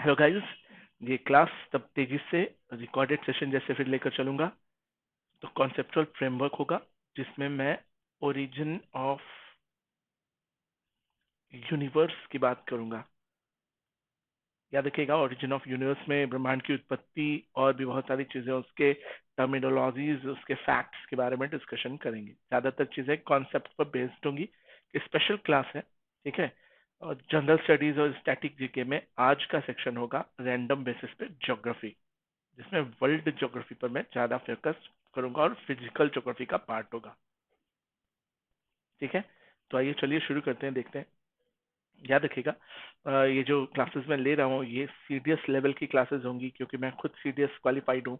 Hello guys, ये class तब तेजी से रिकॉर्डेड सेशन जैसे फिर लेकर चलूंगा। तो कॉन्सेप्चुअल फ्रेमवर्क होगा जिसमें मैं ओरिजिन ऑफ यूनिवर्स की बात करूंगा। याद रखिएगा, ओरिजिन ऑफ यूनिवर्स में ब्रह्मांड की उत्पत्ति और भी बहुत सारी चीजें, उसके टर्मिनोलॉजीज, उसके फैक्ट्स के बारे में डिस्कशन करेंगे। ज्यादातर चीजें कॉन्सेप्ट पर बेस्ड होंगी। स्पेशल क्लास है, ठीक है। और जनरल स्टडीज और स्टैटिक जीके में आज का सेक्शन होगा रैंडम बेसिस पे ज्योग्राफी, जिसमें वर्ल्ड ज्योग्राफी पर मैं ज्यादा फोकस करूंगा और फिजिकल ज्योग्राफी का पार्ट होगा, ठीक है। तो आइए चलिए शुरू करते हैं, देखते हैं। याद रखिएगा, ये जो क्लासेस मैं ले रहा हूँ ये सीडीएस लेवल की क्लासेस होंगी, क्योंकि मैं खुद सीडीएस क्वालिफाइड हूँ।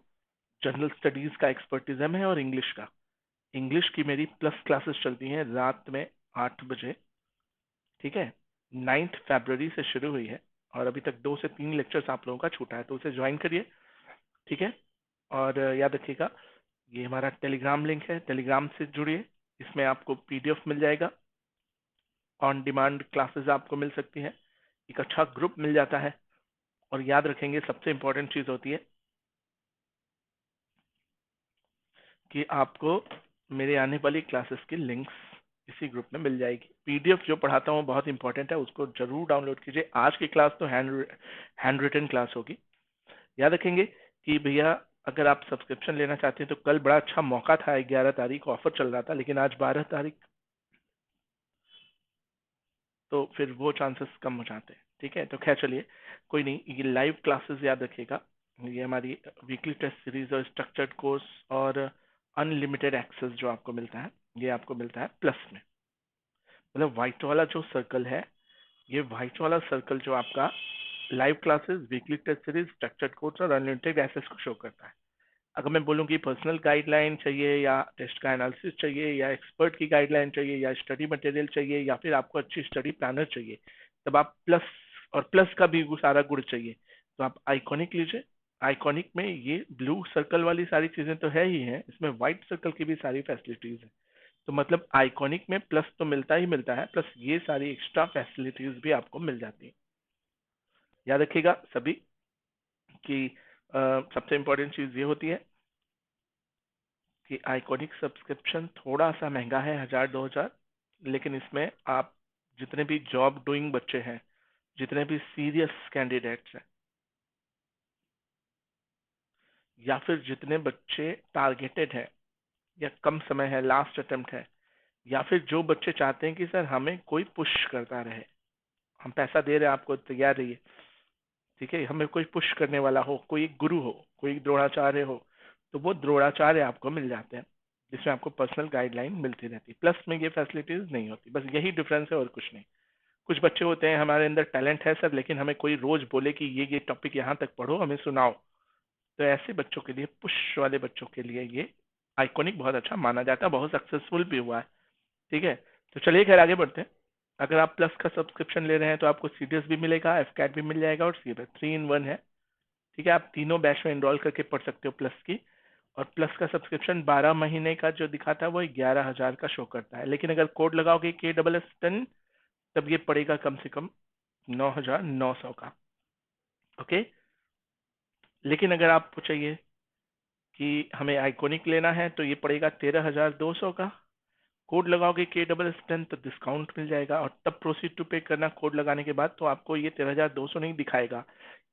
जनरल स्टडीज का एक्सपर्टिज्म है और इंग्लिश का। इंग्लिश की मेरी प्लस क्लासेस चलती हैं रात में 8 बजे, ठीक है। 9 फरवरी से शुरू हुई है और अभी तक 2 से 3 लेक्चर्स आप लोगों का छूटा है, तो उसे ज्वाइन करिए, ठीक है। और याद रखिएगा, ये हमारा टेलीग्राम लिंक है, टेलीग्राम से जुड़िए। इसमें आपको पीडीएफ मिल जाएगा, ऑन डिमांड क्लासेस आपको मिल सकती है, एक अच्छा ग्रुप मिल जाता है। और याद रखेंगे, सबसे इंपॉर्टेंट चीज होती है कि आपको मेरे आने वाली क्लासेस की लिंक्स इसी ग्रुप में मिल जाएगी। पीडीएफ जो पढ़ाता हूँ बहुत इंपॉर्टेंट है, उसको जरूर डाउनलोड कीजिए। आज की क्लास तो हैंड रिटन क्लास होगी। याद रखेंगे कि भैया, अगर आप सब्सक्रिप्शन लेना चाहते हैं तो कल बड़ा अच्छा मौका था, 11 तारीख ऑफर चल रहा था, लेकिन आज 12 तारीख, तो फिर वो चांसेस कम हो जाते हैं, ठीक है। तो खैर चलिए, कोई नहीं। ये लाइव क्लासेस याद रखिएगा, ये हमारी वीकली टेस्ट सीरीज और स्ट्रक्चर्ड कोर्स और अनलिमिटेड एक्सेस जो आपको मिलता है, ये आपको मिलता है प्लस में। मतलब व्हाइट वाला जो सर्कल है, ये व्हाइट वाला सर्कल जो आपका live classes, weekly test series, structured course और अनलिमिटेड एक्सेस को शो करता है। अगर मैं बोलूँ कि पर्सनल गाइडलाइन चाहिए या टेस्ट का एनालिसिस चाहिए या एक्सपर्ट की गाइडलाइन चाहिए या स्टडी मटेरियल चाहिए या फिर आपको अच्छी स्टडी प्लानर चाहिए, तब आप प्लस, और प्लस का भी सारा गुण चाहिए, तो आप आइकॉनिक लीजिए। आइकॉनिक में ये ब्लू सर्कल वाली सारी चीजें तो है ही हैं, इसमें व्हाइट सर्कल की भी सारी फैसिलिटीज है। तो मतलब आइकॉनिक में प्लस तो मिलता ही मिलता है, प्लस ये सारी एक्स्ट्रा फैसिलिटीज भी आपको मिल जाती है। याद रखिएगा सभी कि सबसे इंपॉर्टेंट चीज ये होती है कि आइकॉनिक सब्सक्रिप्शन थोड़ा सा महंगा है, 1000-2000, लेकिन इसमें आप जितने भी जॉब डूइंग बच्चे हैं, जितने भी सीरियस कैंडिडेट्स हैं, या फिर जितने बच्चे टारगेटेड हैं या कम समय है, लास्ट अटेम्प्ट है, या फिर जो बच्चे चाहते हैं कि सर हमें कोई पुश करता रहे, हम पैसा दे रहे हैं आपको, तैयार रहिए, ठीक है, हमें कोई पुश करने वाला हो, कोई एक गुरु हो, कोई एक द्रोणाचार्य हो, तो वो द्रोणाचार्य आपको मिल जाते हैं, जिसमें आपको पर्सनल गाइडलाइन मिलती रहती है। प्लस में ये फैसिलिटीज नहीं होती, बस यही डिफरेंस है और कुछ नहीं। कुछ बच्चे होते हैं, हमारे अंदर टैलेंट है सर, लेकिन हमें कोई रोज बोले कि ये टॉपिक यहाँ तक पढ़ो, हमें सुनाओ, तो ऐसे बच्चों के लिए, पुश वाले बच्चों के लिए ये आइकॉनिक बहुत अच्छा माना जाता है, बहुत सक्सेसफुल भी हुआ है, ठीक है। तो चलिए खैर आगे बढ़ते हैं। अगर आप प्लस का सब्सक्रिप्शन ले रहे हैं तो आपको सीडीएस भी मिलेगा, एफकैट भी मिल जाएगा और सीबीएस 3 in 1 है, ठीक है। आप तीनों बैच में एनरोल करके पढ़ सकते हो प्लस की। और प्लस का सब्सक्रिप्शन 12 महीने का जो दिखाता है वो 11,000 का शो करता है, लेकिन अगर कोड लगाओगे KSS10 तब ये पड़ेगा कम से कम 9,900 का, ओके। लेकिन अगर आपको चाहिए कि हमें आइकॉनिक लेना है तो ये पड़ेगा 13,200 का। कोड लगाओगे KSS10 तो डिस्काउंट मिल जाएगा, और तब प्रोसीड टू पे करना कोड लगाने के बाद, तो आपको ये 13,200 नहीं दिखाएगा,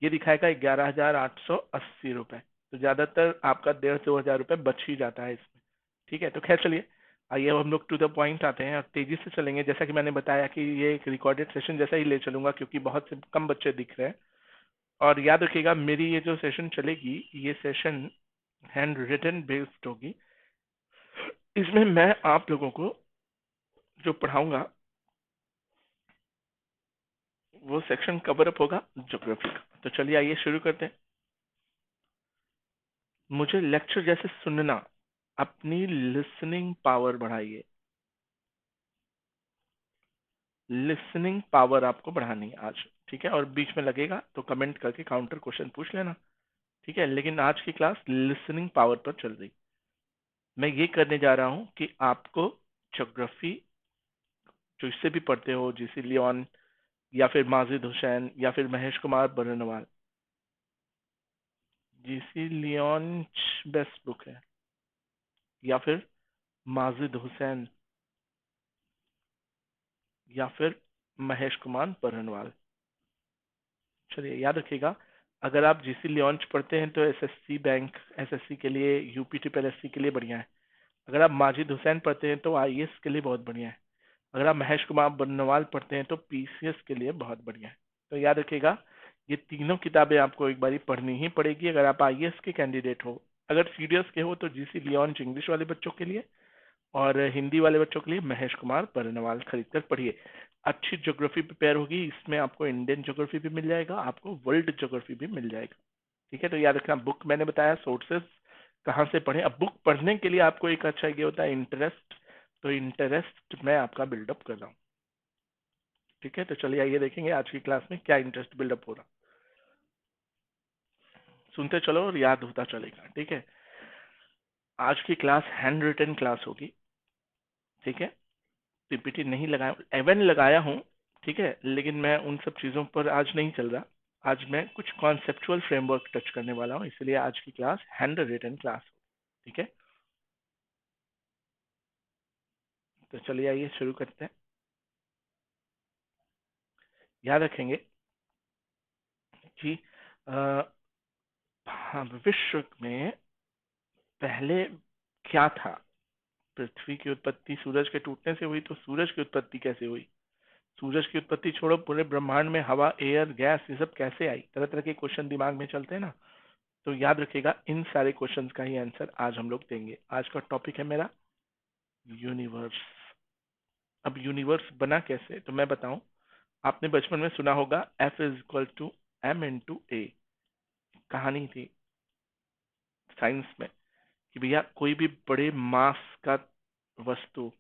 ये दिखाएगा 11,880 रुपए। तो ज्यादातर आपका 1,500-2,000 रुपए बच ही जाता है इसमें, ठीक है। तो खैर चलिए, आइए अब हम लोग टू द पॉइंट आते हैं और तेजी से चलेंगे। जैसा कि मैंने बताया कि ये एक रिकॉर्डेड सेशन जैसा ही ले चलूंगा, क्योंकि बहुत से कम बच्चे दिख रहे हैं। और याद रखिएगा, मेरी ये जो सेशन चलेगी, ये सेशन हैंड रिटन बेस्ड होगी। इसमें मैं आप लोगों को जो पढ़ाऊंगा वो सेक्शन कवर अप होगा ज्योग्राफी का। तो चलिए आइए शुरू करते हैं। मुझे लेक्चर जैसे सुनना, अपनी लिसनिंग पावर बढ़ाइए। लिसनिंग पावर आपको बढ़ानी है आज, ठीक है। और बीच में लगेगा तो कमेंट करके काउंटर क्वेश्चन पूछ लेना, ठीक है। लेकिन आज की क्लास लिसनिंग पावर पर चल रही। मैं ये करने जा रहा हूँ कि आपको ज्योग्राफी जो इससे भी पढ़ते हो, जैसे लियोन या फिर माजिद हुसैन या फिर Mahesh Kumar Barnwal, GC Leong best book है, या फिर माजिद हुसैन, या फिर महेश कुमार बरनवाल। चलिए याद रखिएगा, अगर आप जीसी लियोन्च पढ़ते हैं तो एसएससी बैंक, एसएससी के लिए, यूपी ट्रिपल एससी के लिए बढ़िया है। अगर आप माजिद हुसैन पढ़ते हैं तो आईएएस के लिए बहुत बढ़िया है। अगर आप महेश कुमार बरनवाल पढ़ते हैं तो पीसीएस के लिए बहुत बढ़िया है। तो याद रखिएगा, ये तीनों किताबें आपको एक बारी पढ़नी ही पड़ेगी अगर आप आईएएस के कैंडिडेट हो। अगर सीडीएस के हो तो जीसी लियोन्च इंग्लिश वाले बच्चों के लिए, और हिंदी वाले बच्चों के लिए महेश कुमार बरनवाल खरीद कर पढ़िए। अच्छी ज्योग्राफी प्रिपेयर होगी, इसमें आपको इंडियन ज्योग्राफी भी मिल जाएगा, आपको वर्ल्ड ज्योग्राफी भी मिल जाएगा। ठीक है, तो याद रखना, बुक मैंने बताया सोर्सेस कहाँ से पढ़ें। अब बुक पढ़ने के लिए आपको एक अच्छा ये होता है इंटरेस्ट, तो इंटरेस्ट मैं आपका बिल्डअप कर रहा हूँ। ठीक है, तो चलिए आइए देखेंगे आज की क्लास में क्या इंटरेस्ट बिल्डअप हो रहा। सुनते चलो और याद होता चलेगा। ठीक है, आज की क्लास हैंड रिटन क्लास होगी। ठीक है, पीपीटी नहीं लगाया, एवन लगाया हूँ। ठीक है, लेकिन मैं उन सब चीज़ों पर आज नहीं चल रहा। आज मैं कुछ कॉन्सेप्चुअल फ्रेमवर्क टच करने वाला हूँ, इसलिए आज की क्लास हैंड रिटन क्लास। ठीक है, तो चलिए आइए शुरू करते हैं। याद रखेंगे कि अ, हाँ, विश्व में पहले क्या था। पृथ्वी की उत्पत्ति सूरज के टूटने से हुई, तो सूरज की उत्पत्ति कैसे हुई। सूरज की उत्पत्ति छोड़ो, पूरे ब्रह्मांड में हवा, एयर, गैस, ये सब कैसे आई। तरह तरह के क्वेश्चन दिमाग में चलते हैं ना, तो याद रखिएगा इन सारे क्वेश्चंस का ही आंसर आज हम लोग देंगे। आज का टॉपिक है मेरा यूनिवर्स। अब यूनिवर्स बना कैसे, तो मैं बताऊं। आपने बचपन में सुना होगा F=m×a, कहानी थी साइंस में कि भैया कोई भी बड़े मास का वस्तु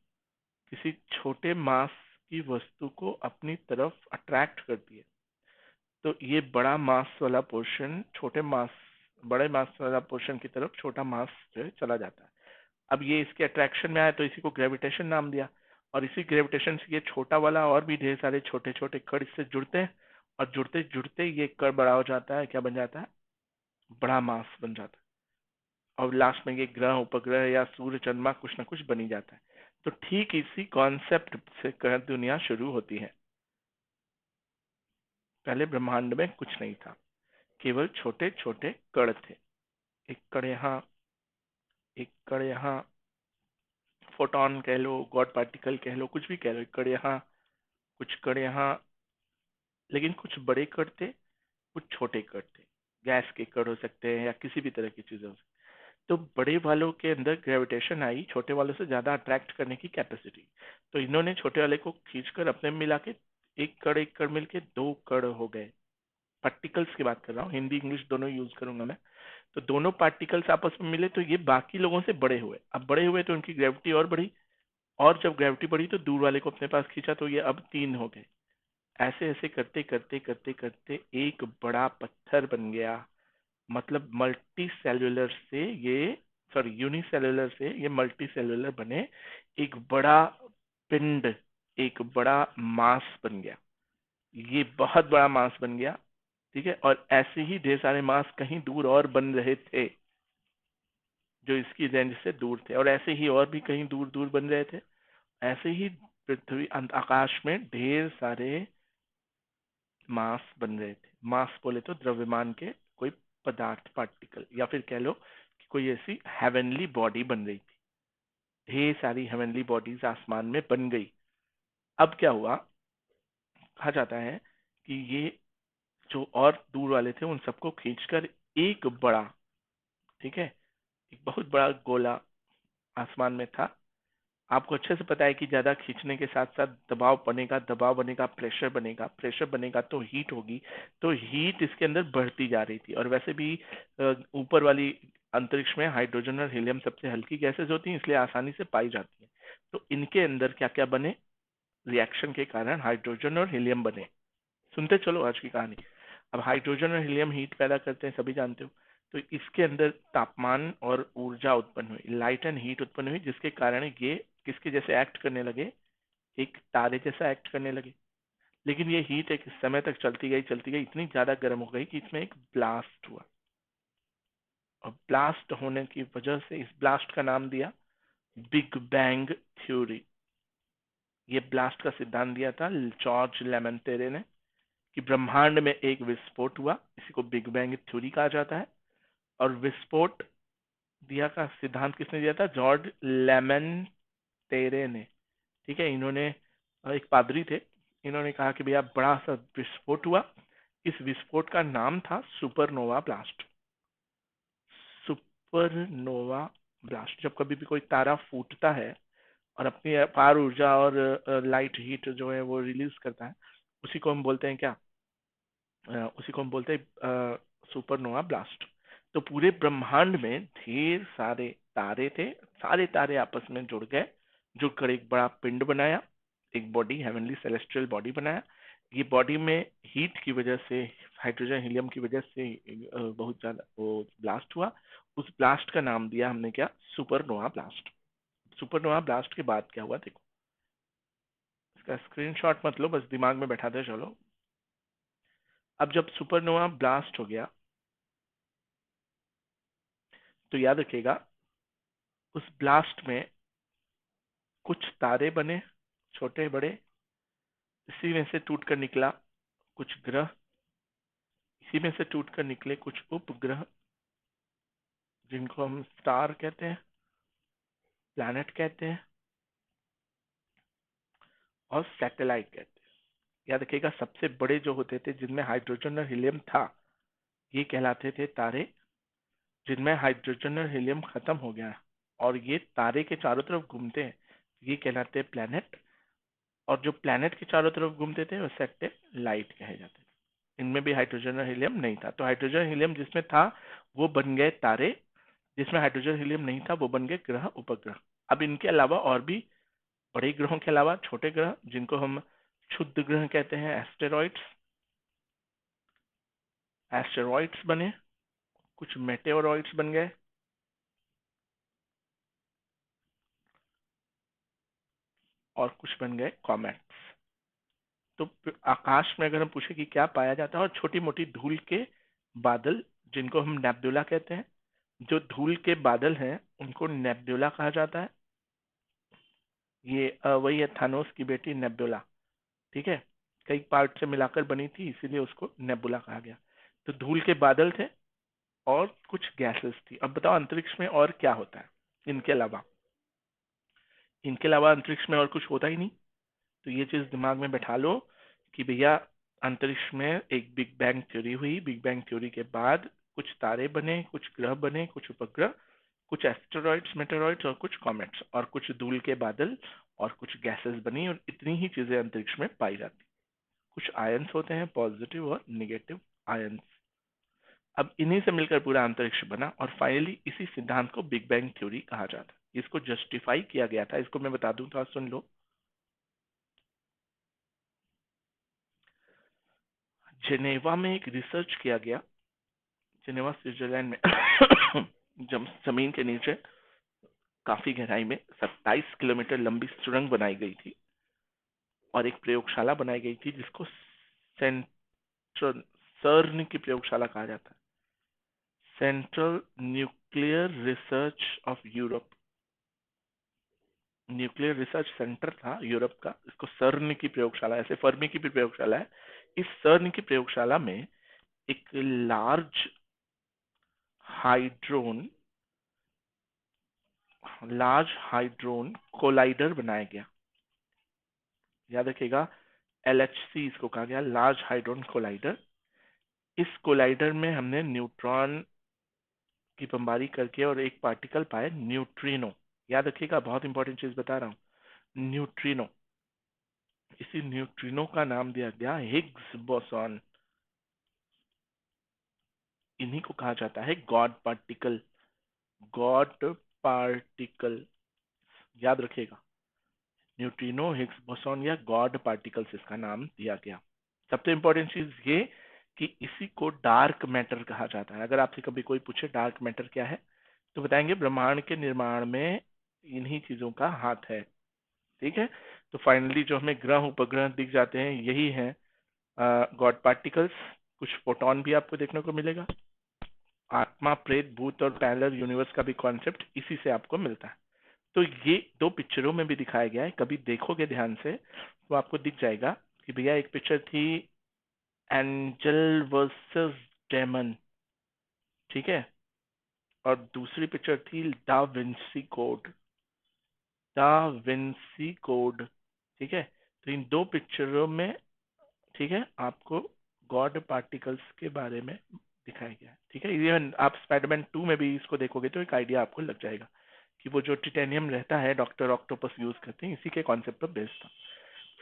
किसी छोटे मास की वस्तु को अपनी तरफ अट्रैक्ट करती है, तो ये बड़ा मास वाला पोर्शन छोटे मास, बड़े मास वाला पोर्शन की तरफ छोटा मास जो है चला जाता है। अब ये इसके अट्रैक्शन में आया तो इसी को ग्रेविटेशन नाम दिया, और इसी ग्रेविटेशन से ये छोटा वाला और भी ढेर सारे छोटे छोटे कण इससे जुड़ते हैं, और जुड़ते जुड़ते ये कण बड़ा हो जाता है। क्या बन जाता है, बड़ा मास बन जाता है, और लास्ट में ये ग्रह, उपग्रह या सूर्य, चंद्रमा कुछ ना कुछ बनी जाता है। तो ठीक इसी कॉन्सेप्ट से दुनिया शुरू होती है। पहले ब्रह्मांड में कुछ नहीं था, केवल छोटे छोटे कण थे। एक कण यहाँ, एक कण यहाँ, फोटॉन कह लो, गॉड पार्टिकल कह लो, कुछ भी कह लो। एक कण यहाँ, कुछ कण यहाँ, लेकिन कुछ बड़े कण थे, कुछ छोटे कण थे। गैस के कण हो सकते हैं या किसी भी तरह की चीजें हो सकती। तो बड़े वालों के अंदर ग्रेविटेशन आई, छोटे वालों से ज्यादा अट्रैक्ट करने की कैपेसिटी। तो इन्होंने छोटे वाले को खींचकर अपने में मिला के एक कण मिलके दो कण हो गए। पार्टिकल्स की बात कर रहा हूँ, हिंदी इंग्लिश दोनों यूज करूंगा मैं। तो दोनों पार्टिकल्स आपस में मिले तो ये बाकी लोगों से बड़े हुए। अब बड़े हुए तो उनकी ग्रेविटी और बढ़ी, और जब ग्रेविटी बढ़ी तो दूर वाले को अपने पास खींचा, तो ये अब तीन हो गए। ऐसे ऐसे करते करते करते करते एक बड़ा पत्थर बन गया। मतलब मल्टी सेल्युलर से ये, सॉरी यूनिसेल्युलर से ये मल्टी सेल्युलर बने, एक बड़ा पिंड, एक बड़ा मास बन गया। ये बहुत बड़ा मास बन गया। ठीक है, और ऐसे ही ढेर सारे मास कहीं दूर और बन रहे थे जो इसकी रेंज से दूर थे, और ऐसे ही और भी कहीं दूर दूर बन रहे थे। ऐसे ही पृथ्वी आकाश में ढेर सारे मास बन रहे थे। मास बोले तो द्रव्यमान के कोई पदार्थ, पार्टिकल, या फिर कह लो कि कोई ऐसी हेवनली बॉडी बन रही थी। ढेर सारी हेवनली बॉडीज आसमान में बन गई। अब क्या हुआ, कहा जाता है कि ये जो और दूर वाले थे उन सबको खींचकर एक बड़ा, ठीक है, एक बहुत बड़ा गोला आसमान में था। आपको अच्छे से पता है कि ज्यादा खींचने के साथ साथ दबाव बनेगा, दबाव बनेगा, प्रेशर बनेगा, प्रेशर बनेगा तो हीट होगी। तो हीट इसके अंदर बढ़ती जा रही थी। और वैसे भी ऊपर वाली अंतरिक्ष में हाइड्रोजन और हीलियम सबसे हल्की गैसेज होती हैं, इसलिए आसानी से पाई जाती है। तो इनके अंदर क्या क्या बने, रिएक्शन के कारण हाइड्रोजन और हीलियम बने। सुनते चलो आज की कहानी। अब हाइड्रोजन और हीलियम हीट पैदा करते हैं, सभी जानते हो। तो इसके अंदर तापमान और ऊर्जा उत्पन्न हुई, लाइट एंड हीट उत्पन्न हुई, जिसके कारण ये किसके जैसे एक्ट करने लगे, एक तारे जैसा एक्ट करने लगे। लेकिन ये हीट एक समय तक चलती गई, इतनी ज्यादा गर्म हो गई कि इसमें एक ब्लास्ट हुआ। और ब्लास्ट होने की वजह से इस ब्लास्ट का नाम दिया बिग बैंग थ्योरी। ये ब्लास्ट का सिद्धांत दिया था जॉर्ज लेमेंटेरे ने कि ब्रह्मांड में एक विस्फोट हुआ, इसी को बिग बैंग थ्योरी कहा जाता है। और विस्फोट दिया का सिद्धांत किसने दिया था? जॉर्ज लेमेंटेरे ने। ठीक है, इन्होंने एक पादरी थे, इन्होंने कहा कि भैया बड़ा सा विस्फोट हुआ, इस विस्फोट का नाम था सुपरनोवा ब्लास्ट। सुपरनोवा ब्लास्ट, जब कभी भी कोई तारा फूटता है और अपनी अपार ऊर्जा और लाइट हीट जो है वो रिलीज करता है, उसी को हम बोलते हैं क्या? उसी को हम बोलते हैं सुपरनोवा ब्लास्ट। तो पूरे ब्रह्मांड में ढेर सारे तारे थे, सारे तारे आपस में जुड़ गए, जुड़कर एक बड़ा पिंड बनाया, एक बॉडी, हेवनली सेलेस्टियल बॉडी बनाया। ये बॉडी में हीट की वजह से, हाइड्रोजन हीलियम की वजह से बहुत ज्यादा वो ब्लास्ट हुआ। उस ब्लास्ट का नाम दिया हमने क्या? Supernova blast. सुपरनोवा ब्लास्ट के बाद क्या हुआ देखो, इसका स्क्रीनशॉट मत लो, बस दिमाग में बैठा दे चलो। अब जब सुपरनोवा ब्लास्ट हो गया तो याद रखिएगा उस ब्लास्ट में कुछ तारे बने, छोटे बड़े, इसी में से टूटकर निकला कुछ ग्रह, इसी में से टूटकर निकले कुछ उपग्रह जिनको हम स्टार कहते हैं, प्लैनेट कहते हैं और सैटेलाइट कहते हैं। याद रखिएगा सबसे बड़े जो होते थे जिनमें हाइड्रोजन और हीलियम था, ये कहलाते थे तारे। जिनमें हाइड्रोजन और हीलियम खत्म हो गया और ये तारे के चारों तरफ घूमते हैं, ये कहलाते हैं प्लैनेट। और जो प्लैनेट के चारों तरफ घूमते थे वो सैटेलाइट कहे जाते थे। इनमें भी हाइड्रोजन और हीलियम नहीं था, तो हाइड्रोजन हीलियम जिसमें था वो बन गए तारे, जिसमें हाइड्रोजन हीलियम नहीं था वो बन गए ग्रह, उपग्रह। अब इनके अलावा और भी बड़े ग्रहों के अलावा छोटे ग्रह जिनको हम क्षुद्र ग्रह कहते हैं, एस्टेरॉइड्स, एस्टेरॉइड्स बने, कुछ मेटेओरॉइड्स बन गए और कुछ बन गए कॉमेट्स। तो आकाश में अगर हम पूछे कि क्या पाया जाता है, और छोटी मोटी धूल के बादल जिनको हम नेबुला कहते हैं, जो धूल के बादल हैं उनको नेबुला कहा जाता है। ये वही है थानोस की बेटी नेबुला। ठीक है, कई पार्ट से मिलाकर बनी थी इसीलिए उसको नेबुला कहा गया। तो धूल के बादल थे और कुछ गैसेस थी। अब बताओ अंतरिक्ष में और क्या होता है इनके अलावा? इनके अलावा अंतरिक्ष में और कुछ होता ही नहीं। तो ये चीज दिमाग में बैठा लो कि भैया अंतरिक्ष में एक बिग बैंग थ्योरी हुई, बिग बैंग थ्योरी के बाद कुछ तारे बने, कुछ ग्रह बने, कुछ उपग्रह, कुछ एस्टेरॉइड्स, मेटेरॉइड्स और कुछ कॉमेट्स और कुछ धूल के बादल और कुछ गैसेस बनी, और इतनी ही चीजें अंतरिक्ष में पाई जाती। कुछ आयंस होते हैं, पॉजिटिव और निगेटिव आयंस। अब इन्हीं से मिलकर पूरा अंतरिक्ष बना और फाइनली इसी सिद्धांत को बिग बैंग थ्योरी कहा जाता है। इसको जस्टिफाई किया गया था, इसको मैं बता दूं तो सुन लो। जेनेवा में एक रिसर्च किया गया, जेनेवा स्विट्जरलैंड में जमीन के नीचे काफी गहराई में 27 किलोमीटर लंबी सुरंग बनाई गई थी और एक प्रयोगशाला बनाई गई थी जिसको सेंट्रल सर्न की प्रयोगशाला कहा जाता है, central nuclear research of Europe. Nuclear research centre था यूरोप का, इसको सर्न की प्रयोगशाला, ऐसे फर्मी की भी प्रयोगशाला है। इस सर्न की प्रयोगशाला में एक लार्ज हाइड्रोन लार्ज हाइड्रोन कोलाइडर बनाया गया। याद रखिएगा LHC इसको कहा गया, लार्ज हाइड्रोन कोलाइडर। इस कोलाइडर में हमने न्यूट्रॉन की बमबारी करके और एक पार्टिकल पाए, न्यूट्रिनो। याद रखिएगा बहुत इंपॉर्टेंट चीज बता रहा हूँ, न्यूट्रिनो। इसी न्यूट्रिनो का नाम दिया गया हिग्स बोसॉन। इन्हीं को कहा जाता है गॉड पार्टिकल, गॉड पार्टिकल। याद रखिएगा न्यूट्रिनो, हिग्स बोसॉन या गॉड पार्टिकल्स इसका नाम दिया गया। सबसे इंपॉर्टेंट चीज ये कि इसी को डार्क मैटर कहा जाता है। अगर आपसे कभी कोई पूछे डार्क मैटर क्या है तो बताएंगे ब्रह्मांड के निर्माण में इन्हीं चीजों का हाथ है। ठीक है, तो फाइनली जो हमें ग्रह उपग्रह दिख जाते हैं यही है गॉड पार्टिकल्स। कुछ फोटोन भी आपको देखने को मिलेगा आत्मा, प्रेत, भूत और पैरेलल यूनिवर्स का भी कॉन्सेप्ट इसी से आपको मिलता है। तो ये दो पिक्चरों में भी दिखाया गया है, कभी देखोगे ध्यान से तो आपको दिख जाएगा कि भैया एक पिक्चर थी एंजल वर्सेस डेमन, ठीक है, और दूसरी पिक्चर थी da Vinci code, da Vinci code, ठीक है। तो इन दो पिक्चरों में, ठीक है, आपको गॉड पार्टिकल्स के बारे में दिखाया गया है, ठीक है। इवन आप स्पाइडरमैन 2 में भी इसको देखोगे तो एक आइडिया आपको लग जाएगा कि वो जो टिटेनियम रहता है डॉक्टर ऑक्टोपस यूज करते हैं, इसी के कॉन्सेप्ट पर बेस्ड था।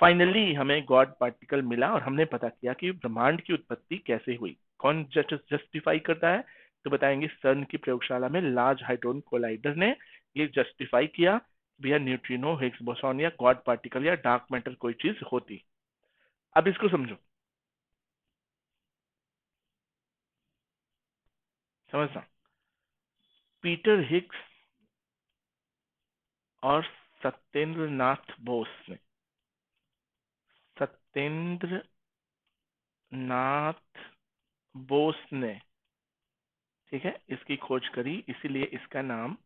फाइनली हमें गॉड पार्टिकल मिला और हमने पता किया कि ब्रह्मांड की उत्पत्ति कैसे हुई। कौन जस्टिफाई करता है? तो बताएंगे सर्न की प्रयोगशाला में लार्ज हाइड्रोजन कोलाइडर ने ये जस्टिफाई किया, भैया न्यूट्रिनो, हिग्स बोसॉन या गॉड पार्टिकल या डार्क मैटर कोई चीज होती। अब इसको समझो, समझना। पीटर हिग्स और सत्येंद्र नाथ बोस ने, सत्येंद्र नाथ बोस ने, ठीक है, इसकी खोज करी, इसीलिए इसका नाम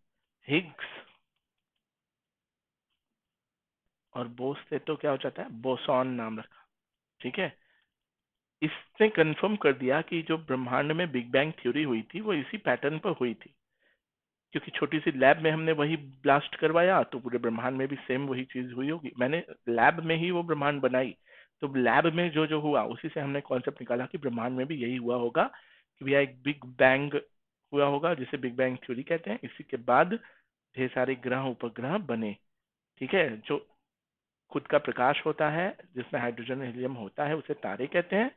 हिग्स और बोस से तो क्या हो जाता है, बोसॉन नाम रखा, ठीक है। इसने कंफर्म कर दिया कि जो ब्रह्मांड में बिग बैंग थ्योरी हुई थी वो इसी पैटर्न पर हुई थी, क्योंकि छोटी सी लैब में हमने वही ब्लास्ट करवाया तो पूरे ब्रह्मांड में भी सेम वही चीज हुई होगी। मैंने लैब में ही वो ब्रह्मांड बनाई, तो लैब में जो जो हुआ उसी से हमने कॉन्सेप्ट निकाला कि ब्रह्मांड में भी यही हुआ होगा, कि भैया एक बिग बैंग हुआ होगा जिसे बिग बैंग थ्योरी कहते हैं। इसी के बाद ढेर सारे ग्रह उपग्रह बने, ठीक है। जो खुद का प्रकाश होता है जिसमें हाइड्रोजन और हीलियम होता है उसे तारे कहते हैं,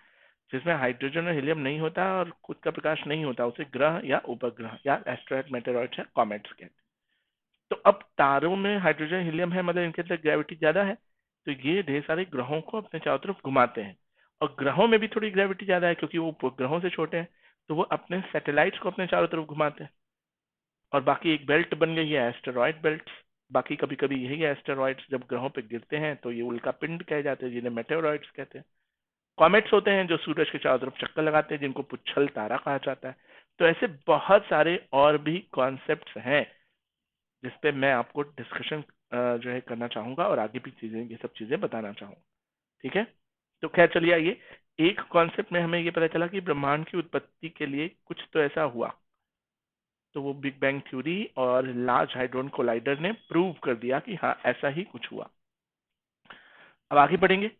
जिसमें हाइड्रोजन और हीलियम नहीं होता और खुद का प्रकाश नहीं होता उसे ग्रह या उपग्रह या एस्ट्रॉयड, मेटेरॉइड्स या कॉमेट्स कहते हैं। तो अब तारों में हाइड्रोजन हीलियम है, मतलब इनके अंदर ग्रेविटी ज्यादा है, तो ये ढेर सारे ग्रहों को अपने चारों तरफ घुमाते हैं। और ग्रहों में भी थोड़ी ग्रेविटी ज्यादा है क्योंकि वो उपग्रहों से छोटे हैं, तो वो अपने सैटेलाइट्स को अपने चारों तरफ घुमाते हैं। और बाकी एक बेल्ट बन गई है एस्टेरॉयड बेल्ट। बाकी कभी कभी यही एस्टेरॉयड्स जब ग्रहों पे गिरते हैं तो ये उल्का पिंड कहे जाते हैं, जिन्हें मेटेओरॉइड्स कहते हैं। कॉमेट्स होते हैं जो सूरज के चारों तरफ चक्कर लगाते हैं, जिनको पुच्छल तारा कहा जाता है। तो ऐसे बहुत सारे और भी कॉन्सेप्ट्स हैं जिसपे मैं आपको डिस्कशन जो है करना चाहूंगा और आगे भी चीजें, ये सब चीजें बताना चाहूंगा, ठीक है। तो खैर चलिए आइए, एक कॉन्सेप्ट में हमें ये पता चला कि ब्रह्मांड की उत्पत्ति के लिए कुछ तो ऐसा हुआ, तो वो बिग बैंग थ्योरी और लार्ज हाइड्रोजन कोलाइडर ने प्रूव कर दिया कि हाँ ऐसा ही कुछ हुआ। अब आगे बढ़ेंगे।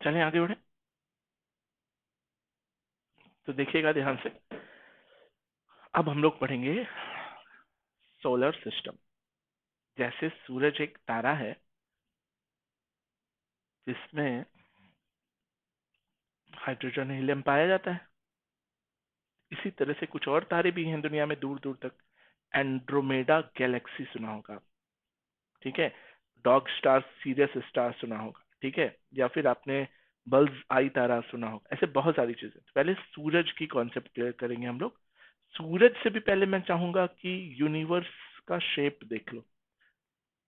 चलें आगे बढ़े, तो देखिएगा ध्यान से। अब हम लोग पढ़ेंगे सोलर सिस्टम। जैसे सूरज एक तारा है जिसमें हाइड्रोजन हीलियम पाया जाता है, इसी तरह से कुछ और तारे भी हैं दुनिया में दूर दूर तक। एंड्रोमेडा गैलेक्सी सुना होगा, ठीक है। डॉग स्टार, सीरियस स्टार सुना होगा, ठीक है। या फिर आपने बल्ज आई तारा सुना होगा। ऐसे बहुत सारी चीजें। तो पहले सूरज की कॉन्सेप्ट क्लियर करेंगे हम लोग। सूरज से भी पहले मैं चाहूंगा कि यूनिवर्स का शेप देख लो,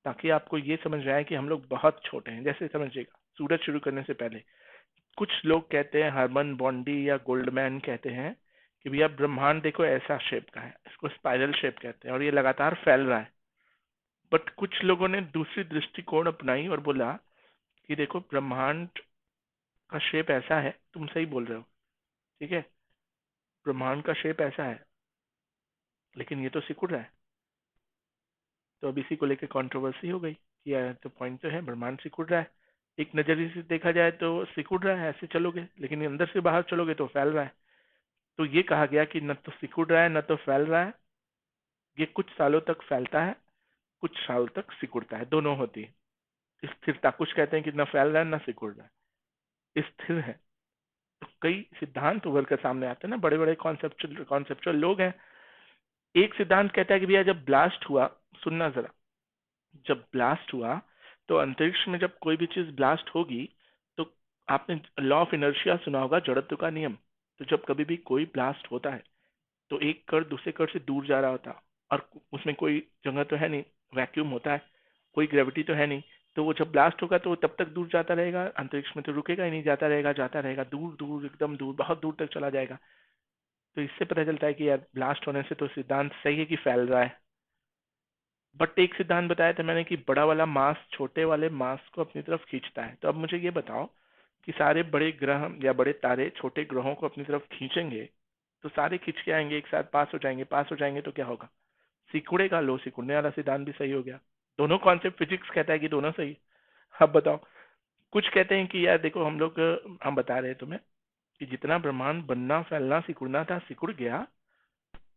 ताकि आपको ये समझ में आए कि हम लोग बहुत छोटे हैं। जैसे समझिएगा, सूरज शुरू करने से पहले कुछ लोग कहते हैं, हरमन बॉन्डी या गोल्डमैन कहते हैं कि भैया ब्रह्मांड देखो ऐसा शेप का है, इसको स्पाइरल शेप कहते हैं और ये लगातार फैल रहा है। बट कुछ लोगों ने दूसरी दृष्टिकोण अपनाई और बोला कि देखो ब्रह्मांड का शेप ऐसा है, तुम सही बोल रहे हो, ठीक है, ब्रह्मांड का शेप ऐसा है, लेकिन ये तो सिकुड़ रहा है। तो अब इसी को लेकर कंट्रोवर्सी हो गई कि यार तो पॉइंट तो है, ब्रह्मांड सिकुड़ रहा है, एक नजरिए से देखा जाए तो सिकुड़ रहा है ऐसे चलोगे, लेकिन अंदर से बाहर चलोगे तो फैल रहा है। तो ये कहा गया कि न तो सिकुड़ रहा है न तो फैल रहा है, ये कुछ सालों तक फैलता है, कुछ साल तक सिकुड़ता है, दोनों होती है। स्थिरता, कुछ कहते हैं कि न फैल रहा है न सिकुड़ रहा है, स्थिर है। तो कई सिद्धांत उभर कर सामने आते हैं ना, बड़े बड़े कॉन्सेप्चुअल कॉन्सेप्चुअल लोग हैं। एक सिद्धांत कहता है कि भैया जब ब्लास्ट हुआ, सुनना जरा, जब ब्लास्ट हुआ तो अंतरिक्ष में जब कोई भी चीज ब्लास्ट होगी तो आपने लॉ ऑफ इनर्शिया सुना होगा, जड़त्व का नियम। तो जब कभी भी कोई ब्लास्ट होता है तो एक कण दूसरे कण से दूर जा रहा होता, और उसमें कोई जगह तो है नहीं, वैक्यूम होता है, कोई ग्रेविटी तो है नहीं, तो वो जब ब्लास्ट होगा तो वो तब तक दूर जाता रहेगा, अंतरिक्ष में तो रुकेगा ही नहीं, जाता रहेगा दूर दूर, एकदम दूर, बहुत दूर तक चला जाएगा। तो इससे पता चलता है कि यार ब्लास्ट होने से तो सिद्धांत सही है कि फैल रहा है। बट एक सिद्धांत बताया था मैंने कि बड़ा वाला मास छोटे वाले मास को अपनी तरफ खींचता है। तो अब मुझे ये बताओ कि सारे बड़े ग्रह या बड़े तारे छोटे ग्रहों को अपनी तरफ खींचेंगे तो सारे खींच के आएंगे, एक साथ पास हो जाएंगे, पास हो जाएंगे तो क्या होगा? सिकुड़ेगा। लो, सिकुड़ने वाला सिद्धांत भी सही हो गया। दोनों कॉन्सेप्ट फिजिक्स कहता है कि दोनों सही। अब बताओ, कुछ कहते हैं कि यार देखो हम लोग, हम बता रहे हैं तुम्हें कि जितना ब्रह्मांड बनना फैलना सिकुड़ना था सिकुड़ गया।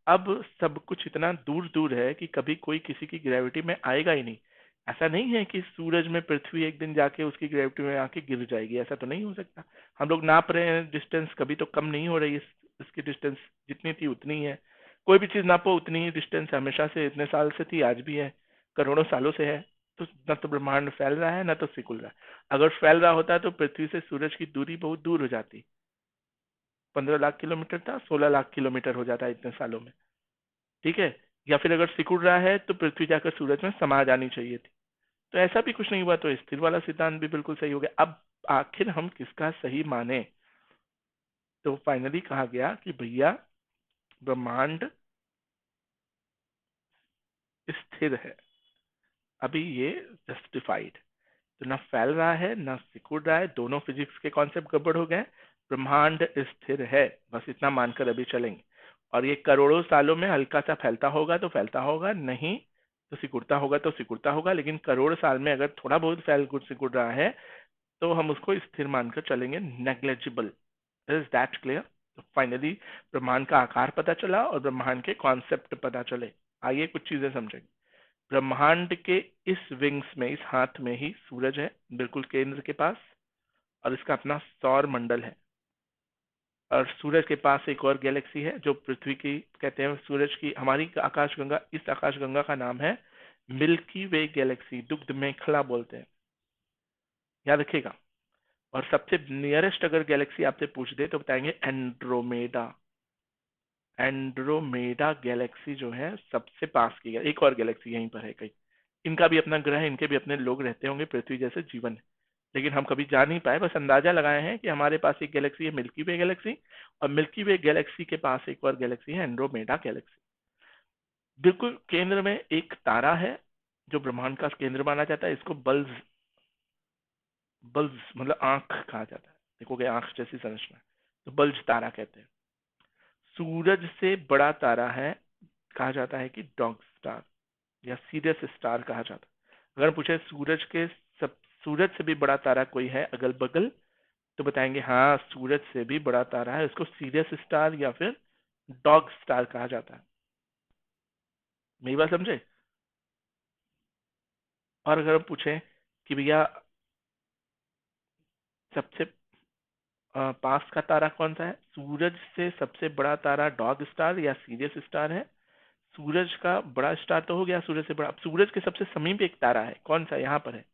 अब सब कुछ इतना दूर दूर है कि कभी कोई किसी की ग्रेविटी में आएगा ही नहीं। ऐसा नहीं है कि सूरज में पृथ्वी एक दिन जाके उसकी ग्रेविटी में आके गिर जाएगी, ऐसा तो नहीं हो सकता। हम लोग नाप रहे हैं डिस्टेंस, कभी तो कम नहीं हो रही है इसकी डिस्टेंस, जितनी थी उतनी ही है। कोई भी चीज नापो उतनी ही डिस्टेंस हमेशा से, इतने साल से थी, आज भी है, करोड़ों सालों से है। तो न तो ब्रह्मांड फैल रहा है, न तो सिकुड़ रहा है। अगर फैल रहा होता तो पृथ्वी से सूरज की दूरी बहुत दूर हो जाती। 15 लाख किलोमीटर था, 16 लाख किलोमीटर हो जाता है इतने सालों में। ठीक है। या फिर अगर सिकुड़ रहा है तो पृथ्वी जाकर सूरज में समा जानी चाहिए थी। तो ऐसा भी कुछ नहीं हुआ, तो स्थिर वाला सिद्धांत भी बिल्कुल सही हो गया। अब आखिर हम किसका सही माने? तो फाइनली कहा गया कि भैया ब्रह्मांड स्थिर है। अभी ये जस्टिफाइड। तो ना फैल रहा है ना सिकुड़ रहा है, दोनों फिजिक्स के कॉन्सेप्ट गड़बड़ हो गए। ब्रह्मांड स्थिर है, बस इतना मानकर अभी चलेंगे। और ये करोड़ों सालों में हल्का सा फैलता होगा तो फैलता होगा, नहीं तो सिकुड़ता होगा तो सिकुड़ता होगा, लेकिन करोड़ साल में अगर थोड़ा बहुत फैल कुछ सिकुड़ रहा है तो हम उसको स्थिर मानकर चलेंगे, नेग्लेजिबल। Is that clear? तो फाइनली ब्रह्मांड का आकार पता चला और ब्रह्मांड के कॉन्सेप्ट पता चले। आइए कुछ चीजें समझेंगे। ब्रह्मांड के इस विंग्स में, इस हाथ में ही सूरज है, बिल्कुल केंद्र के पास, और इसका अपना सौर मंडल है। और सूरज के पास एक और गैलेक्सी है जो पृथ्वी की, कहते हैं सूरज की, हमारी आकाशगंगा, इस आकाशगंगा का नाम है मिल्की वे गैलेक्सी, दुग्ध मेखला बोलते हैं, याद रखिएगा। और सबसे नियरेस्ट अगर गैलेक्सी आपसे पूछ दे तो बताएंगे एंड्रोमेडा। एंड्रोमेडा गैलेक्सी जो है सबसे पास की है, एक और गैलेक्सी यहीं पर है कहीं। इनका भी अपना ग्रह है, इनके भी अपने लोग रहते होंगे, पृथ्वी जैसे जीवन है, लेकिन हम कभी जा नहीं पाए, बस अंदाजा लगाए हैं कि हमारे पास एक गैलेक्सी है मिल्की वे गैलेक्सी, और मिल्की वे गैलेक्सी के पास एक और गैलेक्सी है एंड्रोमेडा गैलेक्सी। बिल्कुल केंद्र में एक तारा है जो ब्रह्मांड का केंद्र माना जाता है। इसको बल्ब, बल्ब मतलब आंख कहा जाता है, देखोगे आंख जैसी संरचना है, तो बल्ब तारा कहते हैं। सूरज से बड़ा तारा है, कहा जाता है कि डॉग स्टार या सीरियस स्टार कहा जाता है। अगर पूछे सूरज के सब, सूरज से भी बड़ा तारा कोई है अगल बगल, तो बताएंगे हाँ सूरज से भी बड़ा तारा है, उसको सीरियस स्टार या फिर डॉग स्टार कहा जाता है। मेरी बात समझे? और अगर हम पूछें कि भैया सबसे पास का तारा कौन सा है, सूरज से सबसे बड़ा तारा डॉग स्टार या सीरियस स्टार है। सूरज का बड़ा स्टार तो हो गया, सूरज से बड़ा। अब सूरज के सबसे समीप एक तारा है, कौन सा यहाँ पर है?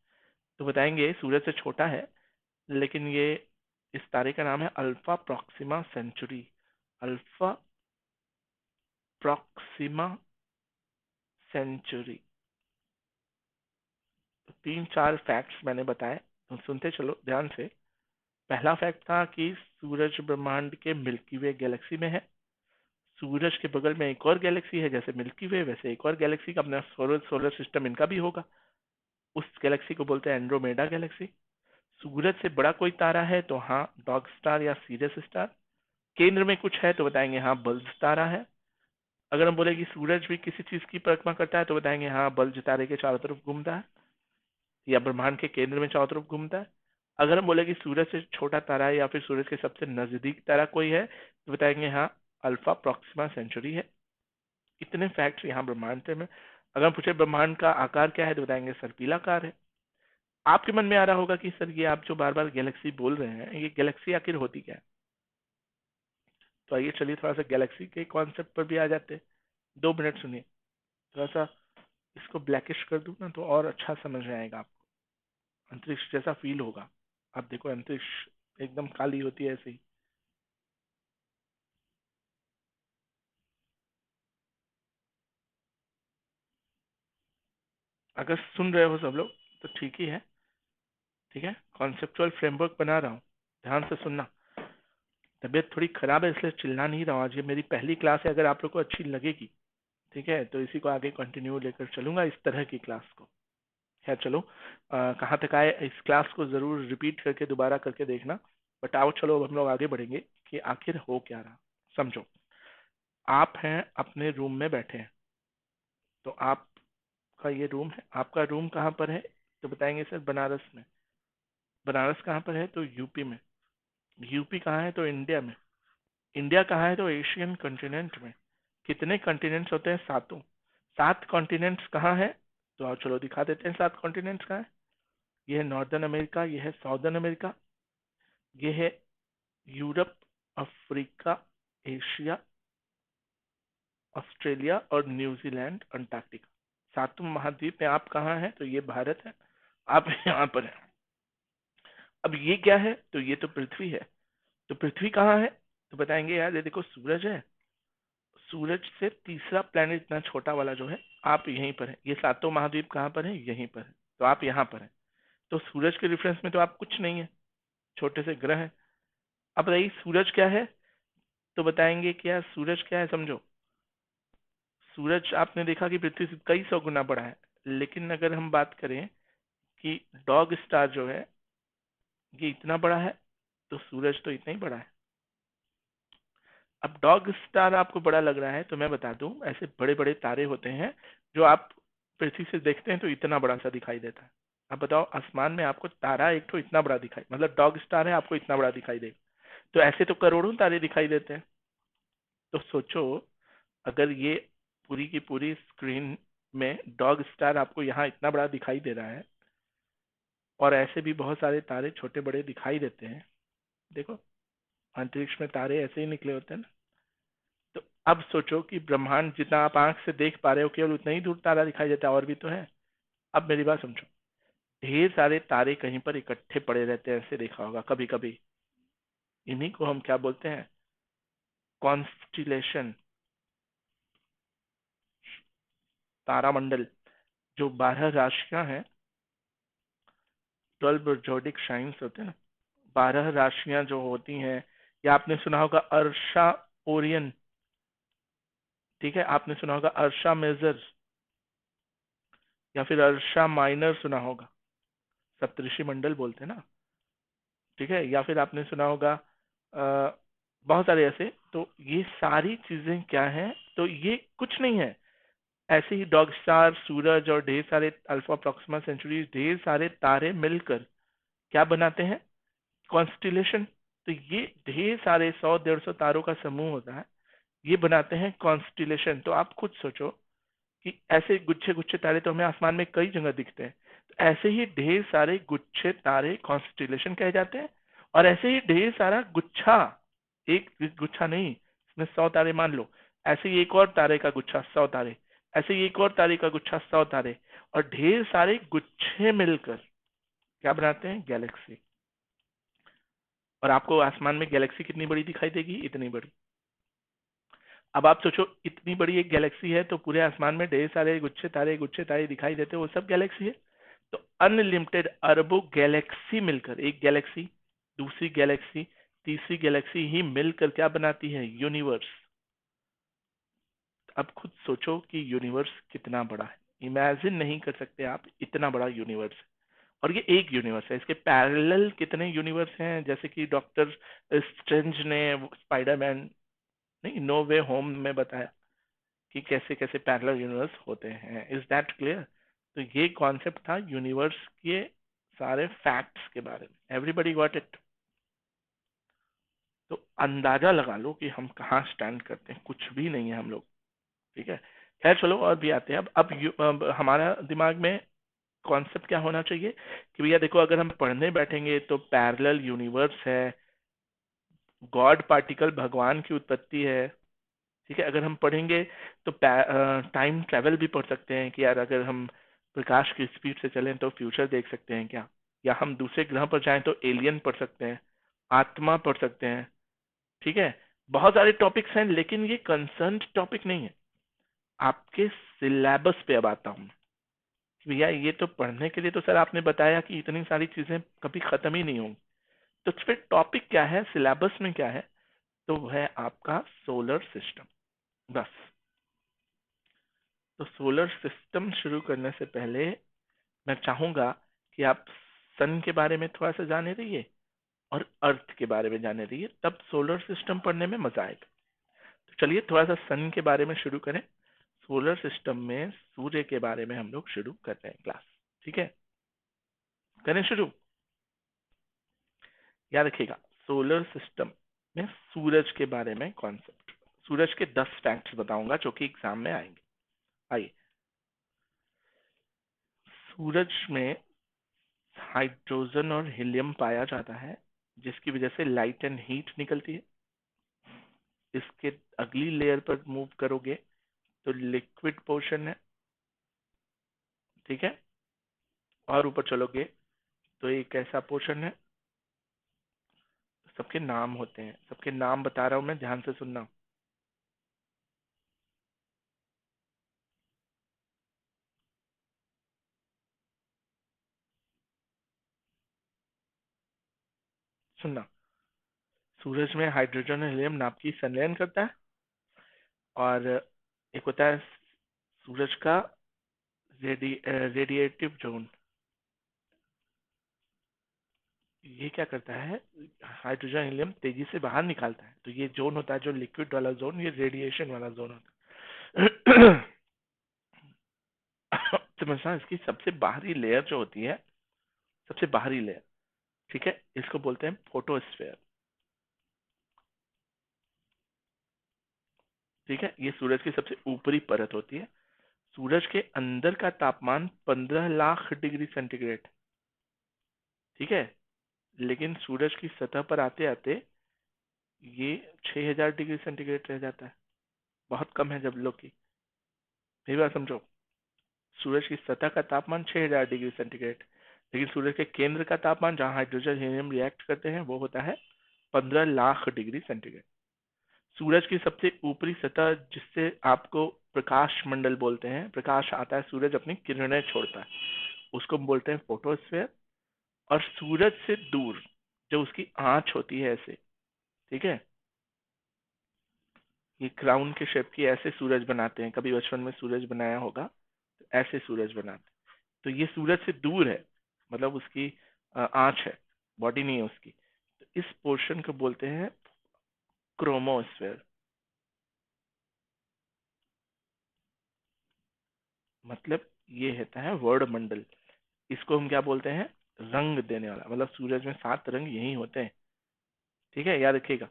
तो बताएंगे सूरज से छोटा है, लेकिन ये, इस तारे का नाम है alpha Proxima Centauri. Alpha Proxima Centauri. तो 3-4 फैक्ट्स मैंने बताए, तो सुनते चलो ध्यान से। पहला फैक्ट था कि सूरज ब्रह्मांड के मिल्की वे गैलेक्सी में है। सूरज के बगल में एक और गैलेक्सी है, जैसे मिल्की वे वैसे एक और गैलेक्सी का अपना सोलर सोलर सिस्टम इनका भी होगा। उस गैलेक्सी को बोलते हैं एंड्रोमेडा गैलेक्सी। सूरज से बड़ा कोई तारा है तो हाँ डॉग स्टार या सीरियस स्टार। केंद्र में कुछ है तो बताएंगे हाँ बल्ब तारा है। अगर हम बोले कि सूरज भी किसी चीज की परिक्रमा करता है तो बताएंगे हाँ बल्ब तारे के चारों तरफ घूमता है या ब्रह्मांड के केंद्र में चारों तरफ घूमता है। अगर हम बोले कि सूरज से छोटा तारा है या फिर सूरज के सबसे नजदीक तारा कोई है तो बताएंगे हाँ अल्फा प्रॉक्सिमा सेंचुरी है। इतने फैक्ट्स यहाँ ब्रह्मांड में। अगर हम पूछे ब्रह्मांड का आकार क्या है तो बताएंगे सर्पिलाकार है। आपके मन में आ रहा होगा कि सर ये आप जो बार बार गैलेक्सी बोल रहे हैं, ये गैलेक्सी आखिर होती क्या है? तो आइए चलिए थोड़ा सा गैलेक्सी के कॉन्सेप्ट पर भी आ जाते हैं। 2 मिनट सुनिए, थोड़ा सा इसको ब्लैकिश कर दूं ना तो और अच्छा समझ में आएगा आपको, अंतरिक्ष जैसा फील होगा। आप देखो अंतरिक्ष एकदम खाली होती है ऐसे ही। अगर सुन रहे हो सब लोग तो ठीक ही है, ठीक है। कॉन्सेप्चुअल फ्रेमवर्क बना रहा हूँ, ध्यान से सुनना। तबीयत थोड़ी खराब है इसलिए चिल्ला नहीं रहा हूँ आज, ये मेरी पहली क्लास है, अगर आप लोग को अच्छी लगेगी ठीक है तो इसी को आगे कंटिन्यू लेकर चलूंगा, इस तरह की क्लास को। खैर चलो, कहाँ तक आए इस क्लास को जरूर रिपीट करके दोबारा करके देखना। बट आओ चलो अब हम लोग आगे बढ़ेंगे कि आखिर हो क्या रहा। समझो, आप हैं अपने रूम में बैठे हैं, तो आपका ये रूम है, आपका रूम कहाँ पर है? तो बताएंगे सर बनारस में। बनारस कहाँ पर है? तो यूपी में। यूपी कहाँ है? तो इंडिया में। इंडिया कहाँ है? तो एशियन कॉन्टिनेंट में। कितने कॉन्टिनेंट्स होते हैं? सातों। सात कॉन्टिनेंट्स कहाँ है? तो आओ चलो दिखा देते हैं सात कॉन्टिनेंट्स कहाँ है। ये है नॉर्दर्न अमेरिका, ये है साउदर्न अमेरिका, ये है यूरोप, अफ्रीका, एशिया, ऑस्ट्रेलिया और न्यूजीलैंड, अंटार्कटिका। सातों महाद्वीप में आप कहाँ हैं? तो ये भारत है, आप यहाँ पर हैं। अब ये क्या है? तो ये तो पृथ्वी है। तो पृथ्वी कहाँ है? तो बताएंगे यार ये देखो सूरज है, सूरज से तीसरा प्लेनेट इतना छोटा वाला जो है, आप यहीं पर है। ये सातों महाद्वीप कहाँ पर है? यहीं पर है, तो आप यहाँ पर है। तो सूरज के रेफरेंस में तो आप कुछ नहीं है, छोटे से ग्रह है। अब रही सूरज क्या है, तो बताएंगे क्या सूरज क्या है, समझो। सूरज आपने देखा कि पृथ्वी से कई सौ गुना बड़ा है, लेकिन अगर हम बात करें कि डॉग स्टार जो है ये इतना बड़ा है, तो सूरज तो इतना ही बड़ा है। अब डॉग स्टार आपको बड़ा लग रहा है, तो मैं बता दूं ऐसे बड़े बड़े तारे होते हैं जो आप पृथ्वी से देखते हैं तो इतना बड़ा सा दिखाई देता है। अब बताओ आसमान में आपको तारा एक तो इतना बड़ा दिखाई, मतलब डॉग स्टार है आपको इतना बड़ा दिखाई देगा, तो ऐसे तो करोड़ों तारे दिखाई देते हैं। तो सोचो, अगर ये पूरी की पूरी स्क्रीन में डॉग स्टार आपको यहाँ इतना बड़ा दिखाई दे रहा है, और ऐसे भी बहुत सारे तारे छोटे बड़े दिखाई देते हैं, देखो अंतरिक्ष में तारे ऐसे ही निकले होते हैं ना। तो अब सोचो कि ब्रह्मांड जितना आप आंख से देख पा रहे हो केवल उतना ही दूर तारा दिखाई देता है, और भी तो है। अब मेरी बात समझो, ढेर सारे तारे कहीं पर इकट्ठे पड़े रहते हैं, ऐसे देखा होगा कभी कभी। इन्हीं को हम क्या बोलते हैं? कॉन्स्टिलेशन, तारामंडल। जो 12 राशियां हैं, 12 जोडिक साइंस होते हैं ना, 12 राशियां जो होती हैं, या आपने सुना होगा अर्शा ओरियन, ठीक है, आपने सुना होगा अर्शा मेजर, या फिर अर्शा माइनर सुना होगा, सप्तऋषि मंडल बोलते हैं ना, ठीक है, या फिर आपने सुना होगा बहुत सारे ऐसे। तो ये सारी चीजें क्या हैं? तो ये कुछ नहीं है, ऐसे ही डॉग स्टार, सूरज और ढेर सारे अल्फा प्रोक्सिमा सेंचुरी, ढेर सारे तारे मिलकर क्या बनाते हैं? कॉन्स्टिलेशन। तो ये ढेर सारे 100-150 तारों का समूह होता है, ये बनाते हैं कॉन्स्टिलेशन। तो आप खुद सोचो कि ऐसे गुच्छे गुच्छे तारे तो हमें आसमान में कई जगह दिखते हैं, तो ऐसे ही ढेर सारे गुच्छे तारे कॉन्स्टिलेशन कहे जाते हैं। और ऐसे ही ढेर सारा गुच्छा, एक गुच्छा नहीं, इसमें 100 तारे मान लो, ऐसे ही एक और तारे का गुच्छा 100 तारे, ऐसे ही एक और तारे का गुच्छा 100 तारे, और ढेर सारे गुच्छे मिलकर क्या बनाते हैं? गैलेक्सी। और आपको आसमान में गैलेक्सी कितनी बड़ी दिखाई देगी? इतनी बड़ी। अब आप सोचो इतनी बड़ी एक गैलेक्सी है, तो पूरे आसमान में ढेर सारे गुच्छे तारे दिखाई देते हैं, वो सब गैलेक्सी है। तो अनलिमिटेड अरबों गैलेक्सी मिलकर, एक गैलेक्सी, दूसरी गैलेक्सी, तीसरी गैलेक्सी ही मिलकर क्या बनाती है? यूनिवर्स। अब खुद सोचो कि यूनिवर्स कितना बड़ा है, इमेजिन नहीं कर सकते आप, इतना बड़ा यूनिवर्स। और ये एक यूनिवर्स है, इसके पैरेलल कितने यूनिवर्स हैं, जैसे कि डॉक्टर स्ट्रेंज ने स्पाइडरमैन नहीं नो वे होम में बताया कि कैसे कैसे पैरेलल यूनिवर्स होते हैं। Is that clear? तो ये कॉन्सेप्ट था यूनिवर्स के सारे फैक्ट्स के बारे में। Everybody got it? तो अंदाजा लगा लो कि हम कहाँ स्टैंड करते हैं, कुछ भी नहीं है हम लोग, ठीक है। खैर चलो और भी आते हैं। अब हमारा दिमाग में कॉन्सेप्ट क्या होना चाहिए कि भैया देखो, अगर हम पढ़ने बैठेंगे तो पैरेलल यूनिवर्स है, गॉड पार्टिकल भगवान की उत्पत्ति है, ठीक है। अगर हम पढ़ेंगे तो टाइम ट्रेवल भी पढ़ सकते हैं कि यार अगर हम प्रकाश की स्पीड से चलें तो फ्यूचर देख सकते हैं क्या, या हम दूसरे ग्रह पर जाएं तो एलियन पढ़ सकते हैं, आत्मा पढ़ सकते हैं, ठीक है। बहुत सारे टॉपिक्स हैं, लेकिन ये कंसर्न टॉपिक नहीं है। आपके सिलेबस पे अब आता हूँ भैया ये तो पढ़ने के लिए तो सर आपने बताया कि इतनी सारी चीजें कभी खत्म ही नहीं होंगी, तो फिर टॉपिक क्या है, सिलेबस में क्या है? तो वो है आपका सोलर सिस्टम, बस। तो सोलर सिस्टम शुरू करने से पहले मैं चाहूंगा कि आप सन के बारे में थोड़ा सा जाने रहिए और अर्थ के बारे में जाने रहिए, तब सोलर सिस्टम पढ़ने में मजा आएगा। तो चलिए थोड़ा सा सन के बारे में शुरू करें। सोलर सिस्टम में सूर्य के बारे में हम लोग शुरू कर रहे हैं क्लास, ठीक है? करें शुरू। याद रखिएगा, सोलर सिस्टम में सूरज के बारे में कॉन्सेप्ट, सूरज के 10 फैक्ट्स बताऊंगा जो कि एग्जाम में आएंगे। आइए, सूरज में हाइड्रोजन और हीलियम पाया जाता है, जिसकी वजह से लाइट एंड हीट निकलती है। इसके अगली लेयर पर मूव करोगे तो लिक्विड पोर्शन है, ठीक है? और ऊपर चलोगे तो एक ऐसा पोर्शन है, सबके नाम होते हैं, सबके नाम बता रहा हूं मैं, ध्यान से सुनना। सुनना, सूरज में हाइड्रोजन और हीलियम नाप की संलयन करता है, और एक होता है सूरज का रेडिएटिव जोन। ये क्या करता है, हाइड्रोजन हीलियम तेजी से बाहर निकालता है, तो ये जोन होता है जो लिक्विड वाला जोन, ये रेडिएशन वाला जोन होता है। समझना, इसकी सबसे बाहरी लेयर जो होती है, सबसे बाहरी लेयर, ठीक है, इसको बोलते हैं फोटोस्फेयर, ठीक है? ये सूरज की सबसे ऊपरी परत होती है। सूरज के अंदर का तापमान 15 लाख डिग्री सेंटीग्रेड, ठीक है? लेकिन सूरज की सतह पर आते आते ये 6000 डिग्री सेंटीग्रेड रह जाता है। बहुत कम है जब लोग की, मेरी बात समझो। सूरज की सतह का तापमान 6000 डिग्री सेंटीग्रेड, लेकिन सूरज के केंद्र का तापमान, जहां हाइड्रोजन हीलियम रिएक्ट करते हैं, वो होता है 15 लाख डिग्री सेंटीग्रेड। सूरज की सबसे ऊपरी सतह, जिससे आपको प्रकाश मंडल बोलते हैं, प्रकाश आता है, सूरज अपनी किरणें छोड़ता है, उसको हम बोलते हैं फोटोस्फेयर। और सूरज से दूर जो उसकी आंच होती है ऐसे, ठीक है, ये क्राउन के शेप की ऐसे सूरज बनाते हैं, कभी बचपन में सूरज बनाया होगा, तो ऐसे सूरज बनाते हैं। तो ये सूरज से दूर है, मतलब उसकी आंच है, बॉडी नहीं है उसकी, तो इस पोर्शन को बोलते हैं क्रोमोस्फेयर। मतलब ये होता है वर्ड मंडल, इसको हम क्या बोलते हैं, रंग देने वाला, मतलब सूरज में 7 रंग यही होते हैं, ठीक है? याद रखिएगा,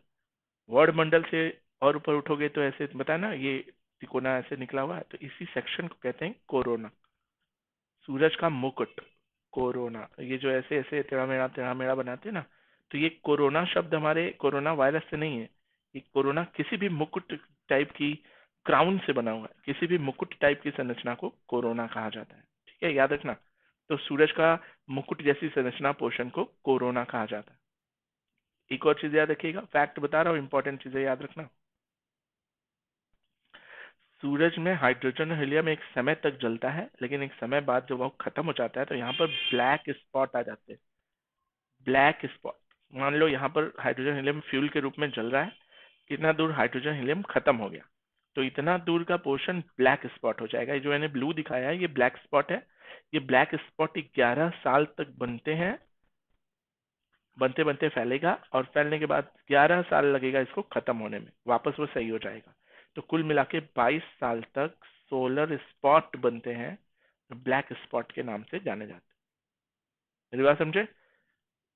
वर्ड मंडल से और ऊपर उठोगे तो ऐसे बताया ना, ये तिकोना ऐसे निकला हुआ है, तो इसी सेक्शन को कहते हैं कोरोना, सूरज का मुकुट। कोरोना, ये जो ऐसे ऐसे टेढ़ा मेढ़ा बनाते हैं ना, तो ये कोरोना शब्द हमारे कोरोना वायरस से नहीं है, ये कोरोना किसी भी मुकुट टाइप की, क्राउन से बना हुआ है, किसी भी मुकुट टाइप की संरचना को कोरोना कहा जाता है, ठीक है? याद रखना, तो सूरज का मुकुट जैसी संरचना पोर्शन को कोरोना कहा जाता है। एक और चीज याद रखिएगा, फैक्ट बता रहा हूँ, इंपॉर्टेंट चीजें याद रखना। सूरज में हाइड्रोजन और हीलियम एक समय तक जलता है, लेकिन एक समय बाद जब वो खत्म हो जाता है तो यहाँ पर ब्लैक स्पॉट आ जाते हैं। ब्लैक स्पॉट, मान लो यहाँ पर हाइड्रोजन हीलियम फ्यूल के रूप में जल रहा है, कितना दूर हाइड्रोजन हीलियम खत्म हो गया, तो इतना दूर का पोर्शन ब्लैक स्पॉट हो जाएगा। ये जो मैंने ब्लू दिखाया है, ये ब्लैक स्पॉट है। ये ब्लैक स्पॉट 11 साल तक बनते हैं, बनते बनते फैलेगा, और फैलने के बाद 11 साल लगेगा इसको खत्म होने में, वापस वो सही हो जाएगा। तो कुल मिला के 22 साल तक सोलर स्पॉट बनते हैं, ब्लैक स्पॉट के नाम से जाने जाते हैं। मेरी बात समझे?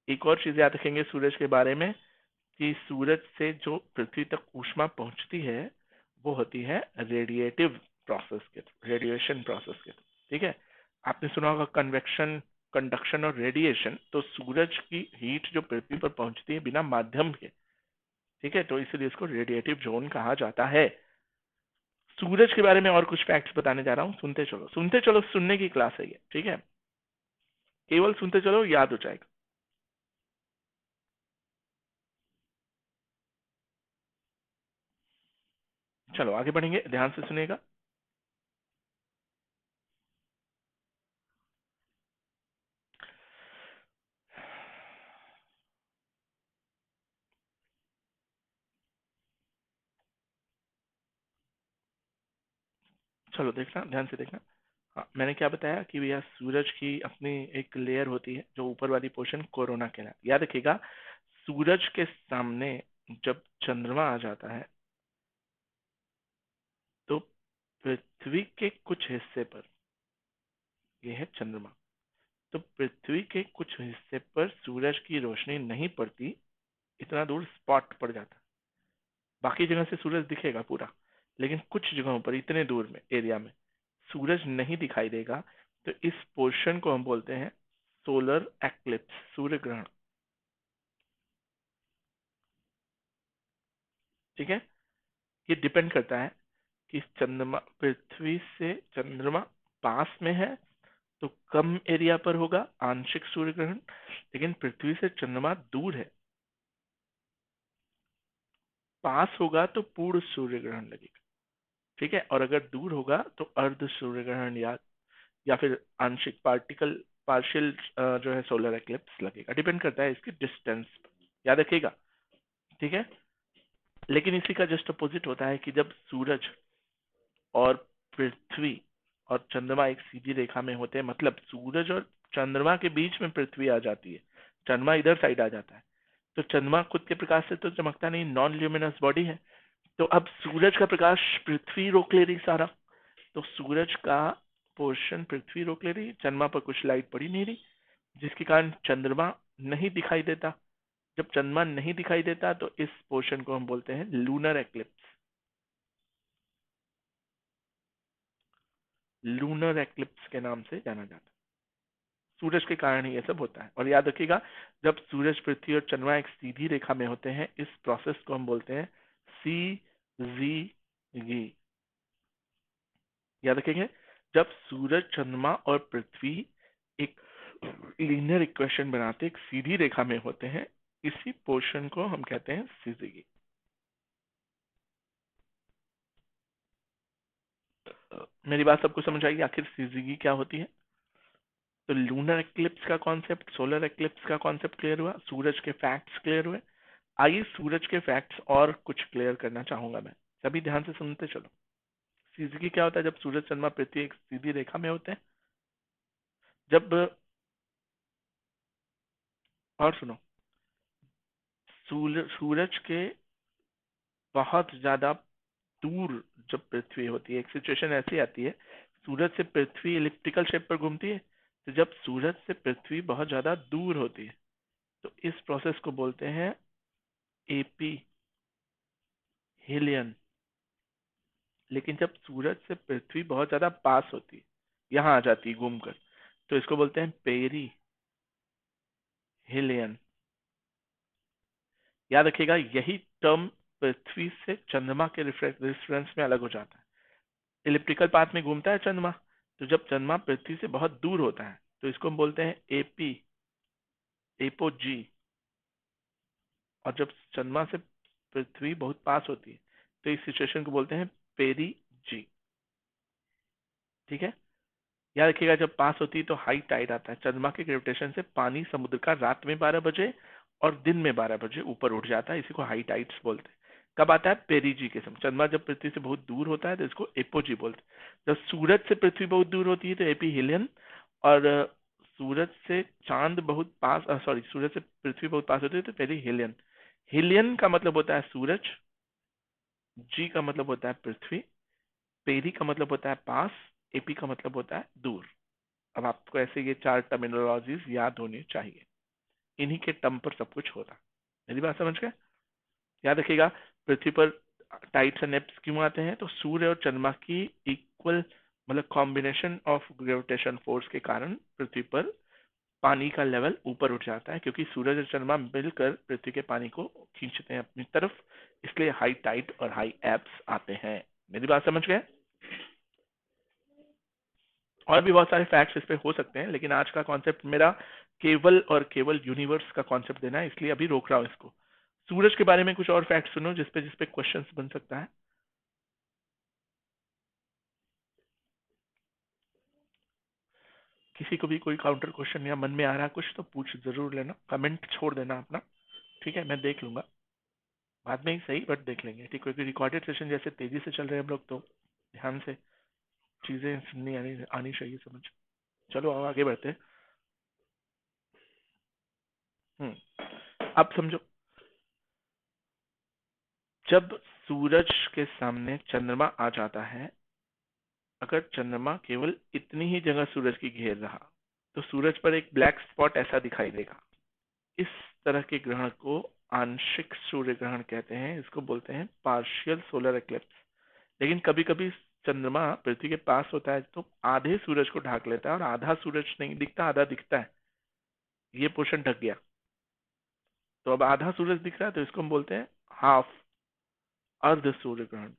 एक और चीज याद रखेंगे सूरज के बारे में, कि सूरज से जो पृथ्वी तक ऊष्मा पहुंचती है, वो होती है रेडिएटिव प्रोसेस के, रेडिएशन प्रोसेस के, ठीक है? आपने सुना होगा कन्वेक्शन, कंडक्शन और रेडिएशन, तो सूरज की हीट जो पृथ्वी पर पहुंचती है बिना माध्यम के, ठीक है, तो इसलिए इसको रेडिएटिव जोन कहा जाता है। सूरज के बारे में और कुछ फैक्ट्स बताने जा रहा हूँ, सुनते चलो, सुनते चलो, सुनने की क्लास है ये, ठीक है? केवल सुनते चलो, याद हो जाएगा। चलो आगे बढ़ेंगे, ध्यान से सुनेगा। चलो देखना, ध्यान से देखना। हाँ, मैंने क्या बताया कि भैया सूरज की अपनी एक लेयर होती है जो ऊपर वाली पोर्शन कोरोना कहलाती है। याद रखिएगा, सूरज के सामने जब चंद्रमा आ जाता है तो पृथ्वी के कुछ हिस्से पर, यह है चंद्रमा, तो पृथ्वी के कुछ हिस्से पर सूरज की रोशनी नहीं पड़ती, इतना दूर स्पॉट पड़ जाता है। बाकी जगह से सूरज दिखेगा पूरा, लेकिन कुछ जगहों पर इतने दूर में एरिया में सूरज नहीं दिखाई देगा, तो इस पोर्शन को हम बोलते हैं सोलर एक्लिप्स, सूर्य ग्रहण। ठीक है, ये डिपेंड करता है कि चंद्रमा, पृथ्वी से चंद्रमा पास में है तो कम एरिया पर होगा आंशिक सूर्य ग्रहण, लेकिन पृथ्वी से चंद्रमा दूर है, पास होगा तो पूर्ण सूर्य ग्रहण लगेगा। ठीक है, और अगर दूर होगा तो अर्ध सूर्य ग्रहण या फिर आंशिक पार्शियल जो है सोलर एक्लिप्स लगेगा। डिपेंड करता है इसकी डिस्टेंस पर, याद रखिएगा। ठीक है, लेकिन इसी का जस्ट अपोजिट होता है कि जब सूरज और पृथ्वी और चंद्रमा एक सीधी रेखा में होते हैं, मतलब सूरज और चंद्रमा के बीच में पृथ्वी आ जाती है, चंद्रमा इधर साइड आ जाता है, तो चंद्रमा खुद के प्रकाश से तो चमकता नहीं, नॉन ल्यूमिनस बॉडी है। तो अब सूरज का प्रकाश पृथ्वी रोक ले रही सारा, तो सूरज का पोर्शन पृथ्वी रोक ले रही, चंद्रमा पर कुछ लाइट पड़ी नहीं रही, जिसके कारण चंद्रमा नहीं दिखाई देता। जब चंद्रमा नहीं दिखाई देता तो इस पोर्शन को हम बोलते हैं लूनर एक्लिप्स। लूनर एक्लिप्स के नाम से जाना जाता है। सूरज के कारण ही ये सब होता है। और याद रखिएगा, जब सूरज, पृथ्वी और चंद्रमा एक सीधी रेखा में होते हैं, इस प्रोसेस को हम बोलते हैं CZG। याद रखेंगे, जब सूरज, चंद्रमा और पृथ्वी एक लीनियर इक्वेशन बनाते, एक सीधी रेखा में होते हैं, इसी पोर्शन को हम कहते हैं सीजीगी। मेरी बात सबको समझ आएगी आखिर सीजीगी क्या होती है? तो लूनर एक्लिप्स का कॉन्सेप्ट, सोलर एक्लिप्स का कॉन्सेप्ट क्लियर हुआ, सूरज के फैक्ट्स क्लियर हुए। आइए सूरज के फैक्ट्स और कुछ क्लियर करना चाहूंगा मैं, सभी ध्यान से सुनते चलो। सीजीगी क्या होता है? जब सूरज, चंद्रमा, पृथ्वी एक सीधी रेखा में होते हैं, जब, और सुनो, सूरज के बहुत ज्यादा दूर जब पृथ्वी होती है, एक सिचुएशन ऐसी आती है, सूरज से पृथ्वी इलिप्टिकल शेप पर घूमती है, तो जब सूरज से पृथ्वी बहुत ज्यादा दूर होती है तो इस प्रोसेस को बोलते हैं एपी हिलियन। लेकिन जब सूरज से पृथ्वी बहुत ज्यादा पास होती है, यहाँ आ जाती है घूमकर, तो इसको बोलते हैं पेरी हिलियन। याद रखिएगा, यही टर्म पृथ्वी से चंद्रमा के रेफरेंस में अलग हो जाता है। इलिप्टिकल पाथ में घूमता है चंद्रमा, तो जब चंद्रमा पृथ्वी से बहुत दूर होता है तो इसको हम बोलते हैं एपी, एपोजी। और जब चंद्रमा से पृथ्वी बहुत पास होती है तो इस सिचुएशन को बोलते हैं पेरी जी। ठीक है, याद रखिएगा, जब पास होती है तो हाई टाइड आता है, चंद्रमा के ग्रेविटेशन से पानी समुद्र का रात में 12 बजे और दिन में 12 बजे ऊपर उठ जाता है, इसी को हाई टाइड्स बोलते हैं। कब आता है? पेरीजी के समय। चंद्रमा जब पृथ्वी से बहुत दूर होता है तो इसको एपोजी बोलते हैं। जब सूरज से पृथ्वी बहुत दूर होती है तो एपी हिलियन, और सूरज से चांद बहुत पास, सॉरी, सूरज से पृथ्वी बहुत पास होती है तो पेरी हिलियन। हिलियन का मतलब होता है सूरज, जी का मतलब होता है पृथ्वी, पेरी का मतलब होता है पास, एपी का मतलब होता है दूर। अब आपको ऐसे ये चार टर्मिनोलॉजीज याद होनी चाहिए, इन्हीं के टर्म पर सब कुछ हो रहा। मेरी बात समझ गए? याद रखिएगा, पृथ्वी पर टाइड्स एंड एब्स क्यों आते हैं? तो सूर्य और चंद्रमा की इक्वल, मतलब कॉम्बिनेशन ऑफ ग्रेविटेशन फोर्स के कारण पृथ्वी पर पानी का लेवल ऊपर उठ जाता है, क्योंकि सूरज और चंद्रमा मिलकर पृथ्वी के पानी को खींचते हैं अपनी तरफ, इसलिए हाई टाइड और हाई एब्स आते हैं। मेरी बात समझ गए? और भी बहुत सारे फैक्ट्स इस पे हो सकते हैं, लेकिन आज का कॉन्सेप्ट मेरा केवल और केवल यूनिवर्स का कॉन्सेप्ट देना है, इसलिए अभी रोक रहा हूँ इसको। सूरज के बारे में कुछ और फैक्ट सुनो जिसपे क्वेश्चंस बन सकता है। किसी को भी कोई काउंटर क्वेश्चन या मन में आ रहा है कुछ तो पूछ जरूर लेना, कमेंट छोड़ देना अपना। ठीक है, मैं देख लूंगा बाद में ही सही, बट देख लेंगे। ठीक है, क्योंकि रिकॉर्डेड सेशन जैसे तेजी से चल रहे हैं हम लोग, तो ध्यान से चीजें सुननी आनी आनी चाहिए समझ। चलो अब आगे बढ़ते हैं। अब समझो, जब सूरज के सामने चंद्रमा आ जाता है, अगर चंद्रमा केवल इतनी ही जगह सूरज की घेर रहा तो सूरज पर एक ब्लैक स्पॉट ऐसा दिखाई देगा। इस तरह के ग्रहण को आंशिक सूर्य ग्रहण कहते हैं, इसको बोलते हैं पार्शियल सोलर एक्लिप्स। लेकिन कभी कभी चंद्रमा पृथ्वी के पास होता है तो आधे सूरज को ढक लेता है और आधा सूरज नहीं दिखता, आधा दिखता है, ये पोर्शन ढक गया। तो अब आधा सूरज दिख रहा है तो इसको हम बोलते हैं हाफ अर्ध सूर्य ग्रहण,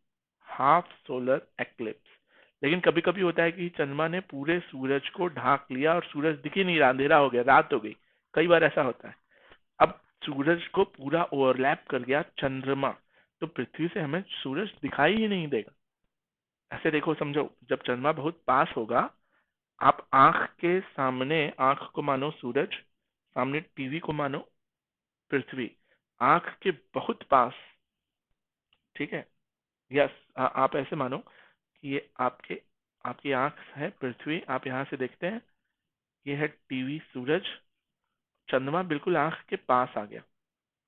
हाफ सोलर एक्लिप्स। लेकिन कभी कभी होता है कि चंद्रमा ने पूरे सूरज को ढाक लिया और सूरज दिख ही नहीं रहा, अंधेरा हो गया, रात हो गई। कई बार ऐसा होता है। अब सूरज को पूरा ओवरलैप कर गया चंद्रमा, तो पृथ्वी से हमें सूरज दिखाई ही नहीं देगा। ऐसे देखो, समझो, जब चंद्रमा बहुत पास होगा, आप आंख के सामने, आंख को मानो सूरज, सामने टीवी को मानो पृथ्वी, आंख के बहुत पास, ठीक है। यस, आप ऐसे मानो कि ये आपके, आपकी आंख है पृथ्वी, आप यहाँ से देखते हैं, ये है टीवी सूरज, चंद्रमा बिल्कुल आंख के पास आ गया।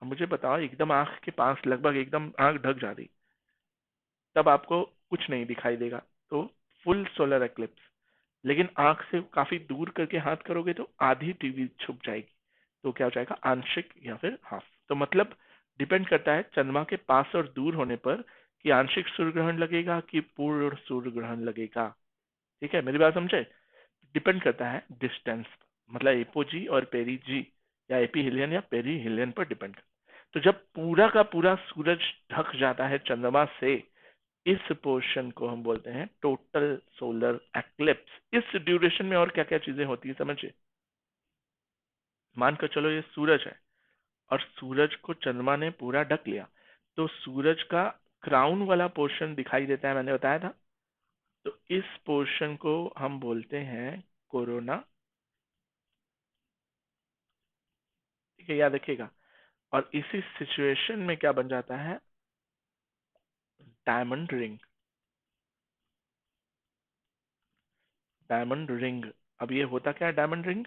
अब मुझे बताओ, एकदम आंख के पास, लगभग एकदम आंख ढक जा रही, तब आपको कुछ नहीं दिखाई देगा, तो फुल सोलर एक्लिप्स। लेकिन आंख से काफी दूर करके हाथ करोगे तो आधी टीवी छुप जाएगी, तो क्या हो जाएगा, आंशिक या फिर हाफ। तो मतलब डिपेंड करता है चंद्रमा के पास और दूर होने पर कि आंशिक सूर्य ग्रहण लगेगा कि पूर्ण सूर्य ग्रहण लगेगा। ठीक है, मेरी बात समझे। डिपेंड करता है डिस्टेंस, मतलब एपोजी और पेरी जी, या एपीहिलियन या पेरीहिलियन पर डिपेंड। तो जब पूरा का पूरा सूरज ढक जाता है चंद्रमा से, इस पोर्शन को हम बोलते हैं टोटल सोलर एक्लिप्स। इस ड्यूरेशन में और क्या क्या चीजें होती है समझिए। मानकर चलो ये सूरज है और सूरज को चंद्रमा ने पूरा ढक लिया, तो सूरज का क्राउन वाला पोर्शन दिखाई देता है, मैंने बताया था। तो इस पोर्शन को हम बोलते हैं कोरोना। ठीक है, याद रखिएगा। और इसी सिचुएशन में क्या बन जाता है, डायमंड रिंग। Diamond ring. अब ये होता क्या है डायमंड रिंग,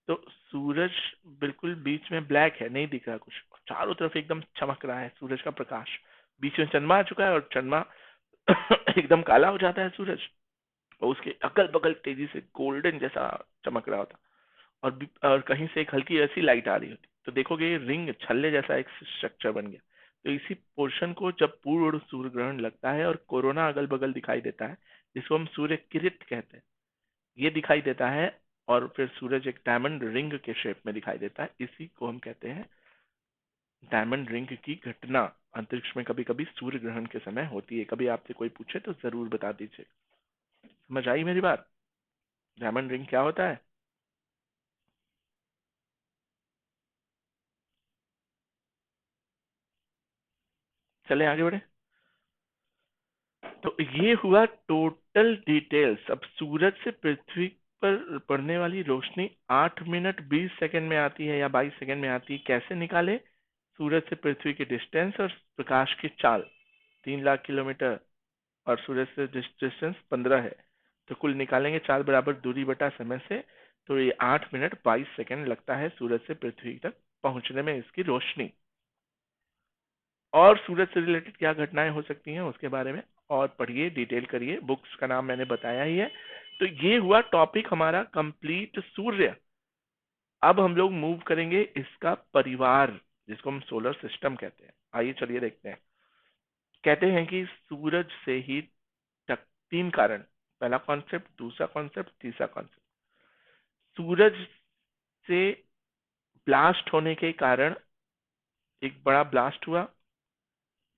तो सूरज बिल्कुल बीच में ब्लैक है, नहीं दिख रहा कुछ, चारों तरफ एकदम चमक रहा है सूरज का प्रकाश, बीच में चंद्रमा आ चुका है और चंद्रमा एकदम काला हो जाता है सूरज, और उसके अगल बगल तेजी से गोल्डन जैसा चमक रहा होता, और कहीं से एक हल्की ऐसी लाइट आ रही होती, तो देखोगे ये रिंग छल्ले जैसा एक स्ट्रक्चर बन गया। तो इसी पोर्शन को जब पूर्ण सूर्य ग्रहण लगता है और कोरोना अगल बगल दिखाई देता है, जिसको हम सूर्य किरिट कहते हैं, ये दिखाई देता है, और फिर सूरज एक डायमंड रिंग के शेप में दिखाई देता है, इसी को हम कहते हैं डायमंड रिंग की घटना। अंतरिक्ष में कभी कभी सूर्य ग्रहण के समय होती है। कभी आपसे कोई पूछे तो जरूर बता दीजिए। समझ आई मेरी बात, डायमंड रिंग क्या होता है। चले आगे बढ़े। तो ये हुआ टोटल डिटेल्स। अब सूरज से पृथ्वी पर पड़ने वाली रोशनी 8 मिनट 20 सेकंड में आती है या 22 सेकंड में आती है, कैसे निकाले। सूरज से पृथ्वी की डिस्टेंस और प्रकाश की चाल 3 लाख किलोमीटर, और सूरज से डिस्टेंस 15 है, तो कुल निकालेंगे चाल बराबर दूरी बटा समय से। तो ये 8 मिनट 22 सेकंड लगता है सूरज से पृथ्वी तक पहुंचने में इसकी रोशनी। और सूरज से रिलेटेड क्या घटनाएं हो सकती हैं उसके बारे में और पढ़िए, डिटेल करिए, बुक्स का नाम मैंने बताया ही है। तो ये हुआ टॉपिक हमारा कंप्लीट सूर्य। अब हम लोग मूव करेंगे इसका परिवार, जिसको हम सोलर सिस्टम कहते हैं। आइए चलिए देखते हैं। कहते हैं कि सूरज से ही 3 कारण, पहला कॉन्सेप्ट, दूसरा कॉन्सेप्ट, तीसरा कॉन्सेप्ट। सूरज से ब्लास्ट होने के कारण एक बड़ा ब्लास्ट हुआ,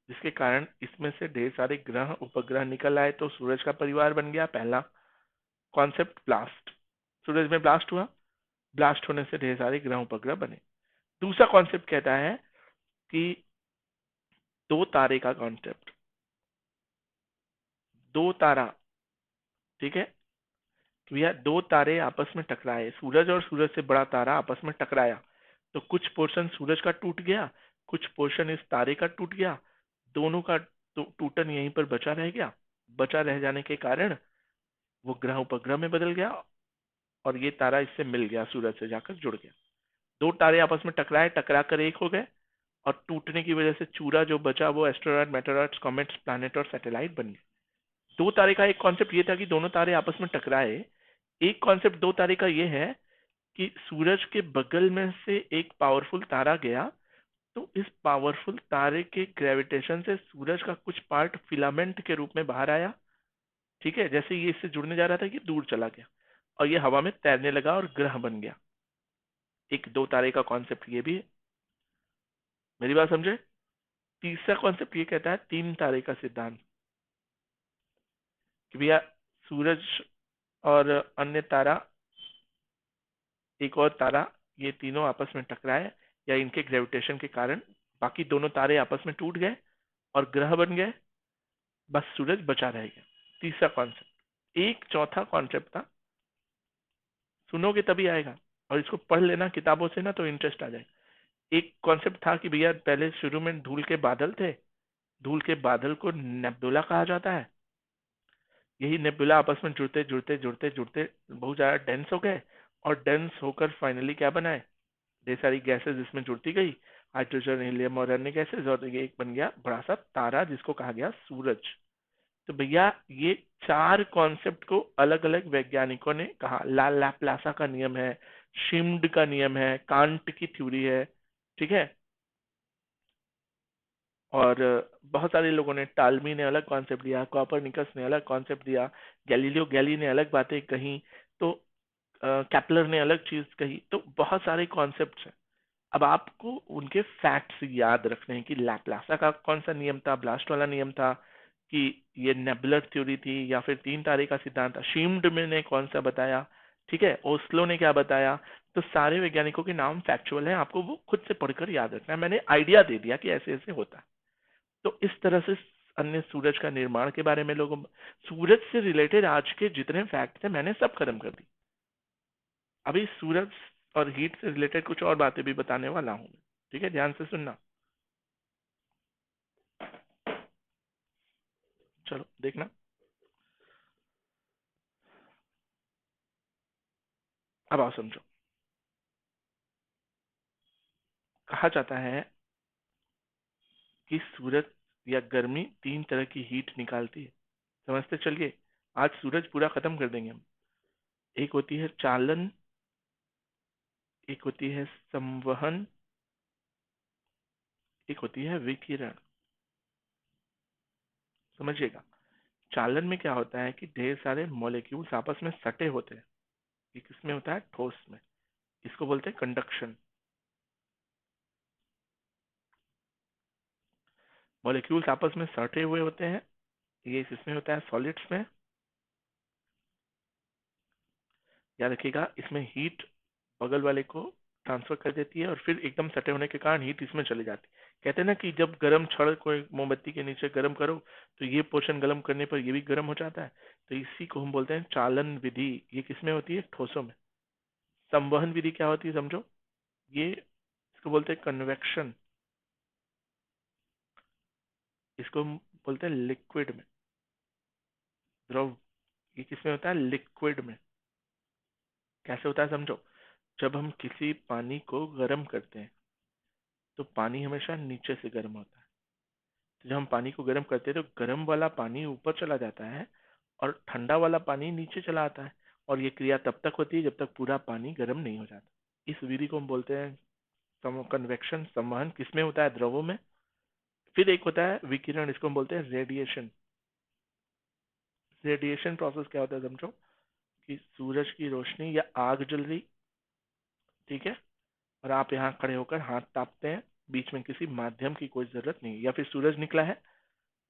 जिसके कारण इसमें से ढेर सारे ग्रह उपग्रह निकल आए, तो सूरज का परिवार बन गया। पहला कॉन्सेप्ट ब्लास्ट, सूरज में ब्लास्ट हुआ, ब्लास्ट होने से ढेर सारे ग्रह उपग्रह बने। दूसरा कॉन्सेप्ट कहता है कि दो तारे का कॉन्सेप्ट, दो तारा, ठीक है, कि भैया दो तारे आपस में टकराए, सूरज और सूरज से बड़ा तारा आपस में टकराया, तो कुछ पोर्शन सूरज का टूट गया, कुछ पोर्शन इस तारे का टूट गया, दोनों का टूटन यहीं पर बचा रह गया। बचा रह जाने के कारण वो ग्रह उपग्रह में बदल गया और ये तारा इससे मिल गया, सूरज से जाकर जुड़ गया। दो तारे आपस में टकराए, टकरा कर एक हो गए, और टूटने की वजह से चूरा जो बचा वो एस्टेरॉयड, मेटेरॉइड्स, कॉमेट्स, प्लैनेट और सैटेलाइट बन गए। दो तारे का एक कॉन्सेप्ट ये था कि दोनों तारे आपस में टकराए। एक कॉन्सेप्ट दो तारे का ये है कि सूरज के बगल में से एक पावरफुल तारा गया, तो इस पावरफुल तारे के ग्रेविटेशन से सूरज का कुछ पार्ट फिलामेंट के रूप में बाहर आया। ठीक है, जैसे ये इससे जुड़ने जा रहा था कि दूर चला गया और ये हवा में तैरने लगा और ग्रह बन गया। एक दो तारे का कॉन्सेप्ट ये भी है। मेरी बात समझे? तीसरा कॉन्सेप्ट ये कहता है तीन तारे का सिद्धांत, कि भैया सूरज और अन्य तारा, एक और तारा, ये तीनों आपस में टकराए या इनके ग्रेविटेशन के कारण बाकी दोनों तारे आपस में टूट गए और ग्रह बन गए, बस सूरज बचा रह गया। तीसरा कॉन्सेप्ट। एक चौथा कॉन्सेप्ट था, सुनोगे तभी आएगा और इसको पढ़ लेना किताबों से ना, तो इंटरेस्ट आ जाएगा। एक कॉन्सेप्ट था कि भैया पहले शुरू में धूल के बादल थे, धूल के बादल को नेबुला कहा जाता है। यही नेबुला आपस में जुड़ते जुड़ते जुड़ते जुड़ते बहुत ज्यादा डेंस हो गए और डेंस होकर फाइनली क्या बनाए, ढेर सारी गैसेस इसमें जुड़ती गई, हाइड्रोजन, हीलियम और अन्य गैसेस, और ये एक बन गया बड़ा सा तारा जिसको कहा गया सूरज। तो भैया ये चार कॉन्सेप्ट को अलग अलग वैज्ञानिकों ने कहा। लाप्लासा का नियम है, शिम्ड का नियम है, कांट की थ्योरी है, ठीक है, और बहुत सारे लोगों ने, टालमी ने अलग कॉन्सेप्ट दिया, कॉपरनिकस ने अलग कॉन्सेप्ट दिया, गैलीलियो गैली ने अलग बातें कही, तो कैपलर ने अलग चीज कही, तो बहुत सारे कॉन्सेप्ट्स हैं। अब आपको उनके फैक्ट्स याद रखने हैं कि लैप्लासा का कौन सा नियम था, ब्लास्ट वाला नियम था, कि ये नेबुलर थ्योरी थी, या फिर तीन तारे का सिद्धांत था, शीम्ड में ने कौन सा बताया, ठीक है, ओस्लो ने क्या बताया। तो सारे वैज्ञानिकों के नाम फैक्चुअल हैं, आपको वो खुद से पढ़कर याद रखना है। मैंने आइडिया दे दिया कि ऐसे ऐसे होता है। तो इस तरह से अन्य सूरज का निर्माण के बारे में लोगों, सूरज से रिलेटेड आज के जितने फैक्ट थे मैंने सब खत्म कर दी। अभी सूरज और हीट से रिलेटेड कुछ और बातें भी बताने वाला हूं। ठीक है, ध्यान से सुनना। चलो देखना। अब आओ समझो। कहा जाता है कि सूरज या गर्मी तीन तरह की हीट निकालती है। समझते चलिए, आज सूरज पूरा खत्म कर देंगे हम। एक होती है चालन, एक होती है संवहन, एक होती है विकिरण। समझिएगा, चालन में क्या होता है कि ढेर सारे मॉलिक्यूल्स आपस में सटे होते हैं। ये किसमें होता है? ठोस में। इसको बोलते हैं कंडक्शन। मॉलिक्यूल्स आपस में सटे हुए होते हैं, ये इसमें होता है सॉलिड्स में। याद रखिएगा, इसमें हीट बगल वाले को ट्रांसफर कर देती है और फिर एकदम सटे होने के कारण हीट इसमें चली जाती है। कहते हैं ना कि जब गर्म छड़ को एक मोमबत्ती के नीचे गर्म करो तो ये पोर्शन गर्म करने पर ये भी गर्म हो जाता है। तो इसी को हम बोलते हैं चालन विधि। ये किसमें होती है? ठोसों में। संवहन विधि क्या होती है समझो, ये इसको बोलते हैं कन्वेक्शन। इसको हम बोलते हैं लिक्विड में, द्रव। ये किसमें होता है? लिक्विड में। कैसे होता है समझो, जब हम किसी पानी को गर्म करते हैं तो पानी हमेशा नीचे से गर्म होता है। तो जब हम पानी को गर्म करते हैं तो गर्म वाला पानी ऊपर चला जाता है और ठंडा वाला पानी नीचे चला आता है, और ये क्रिया तब तक होती है जब तक पूरा पानी गर्म नहीं हो जाता। इस विधि को हम बोलते हैं कन्वेक्शन, संवहन। किसमें होता है? द्रवों में। फिर एक होता है विकिरण, इसको हम बोलते हैं रेडिएशन। रेडिएशन प्रोसेस क्या होता है समझो, कि सूरज की रोशनी या आग जल रही, ठीक है, और आप यहाँ खड़े होकर हाथ तापते हैं, बीच में किसी माध्यम की कोई जरूरत नहीं, या फिर सूरज निकला है,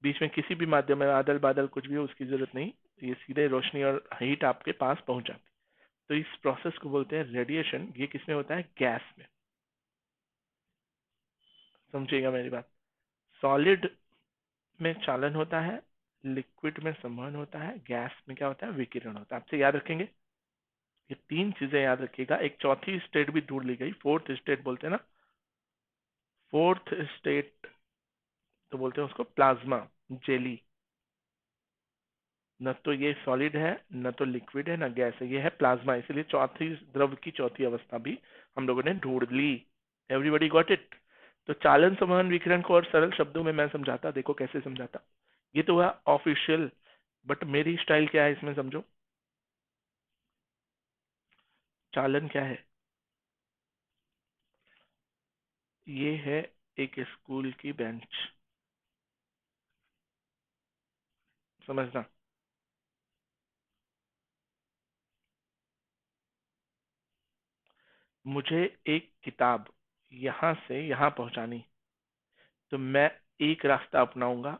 बीच में किसी भी माध्यम में बादल बादल कुछ भी हो उसकी जरूरत नहीं, ये सीधे रोशनी और हीट आपके पास पहुंच जाती। तो इस प्रोसेस को बोलते हैं रेडिएशन। ये किसमें होता है? गैस में। समझिएगा मेरी बात। सॉलिड में चालन होता है, लिक्विड में संवहन होता है, गैस में क्या होता है? विकिरण होता है। आपसे याद रखेंगे ये तीन चीजें, याद रखिएगा। एक चौथी स्टेट भी ढूंढ ली गई, फोर्थ स्टेट बोलते हैं ना। फोर्थ स्टेट तो बोलते हैं उसको प्लाज्मा जेली। न तो ये सॉलिड है, न तो लिक्विड है, न गैस है, ये है प्लाज्मा। इसलिए चौथी द्रव की चौथी अवस्था भी हम लोगों ने ढूंढ ली। Everybody got it. तो चालन संवहन विकिरण को और सरल शब्दों में मैं समझाता, देखो कैसे समझाता। ये तो हुआ ऑफिशियल, बट मेरी स्टाइल क्या है इसमें समझो। चालन क्या है? ये है एक स्कूल की बेंच, समझना। मुझे एक किताब यहाँ से यहाँ पहुंचानी, तो मैं एक रास्ता अपनाऊंगा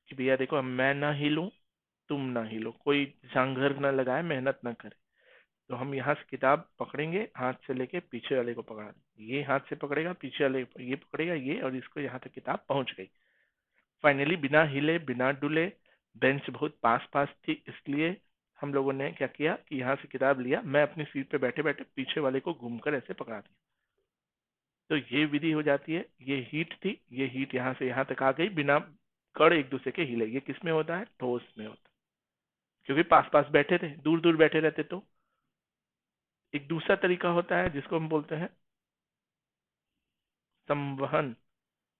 कि भैया देखो, मैं ना हिलूं, तुम ना हिलो, कोई झांघर ना लगाए, मेहनत ना करे। तो हम यहाँ से किताब पकड़ेंगे, हाथ से लेके पीछे वाले को पकड़ा देंगे, ये हाथ से पकड़ेगा, पीछे वाले ये पकड़ेगा, ये, और इसको यहाँ तक किताब पहुंच गई। फाइनली बिना हिले बिना डुले, बेंच बहुत पास पास थी, इसलिए हम लोगों ने क्या किया कि यहाँ से किताब लिया, मैं अपनी सीट पे बैठे बैठे पीछे वाले को घूमकर ऐसे पकड़ा दिया। तो ये विधि हो जाती है। ये हीट थी, ये हीट यहाँ से यहाँ तक आ गई बिना कण एक दूसरे के हिले। ये किस में होता है? ठोस में होता है, क्योंकि पास पास बैठे थे, दूर दूर बैठे रहते तो। एक दूसरा तरीका होता है जिसको हम बोलते हैं संवहन।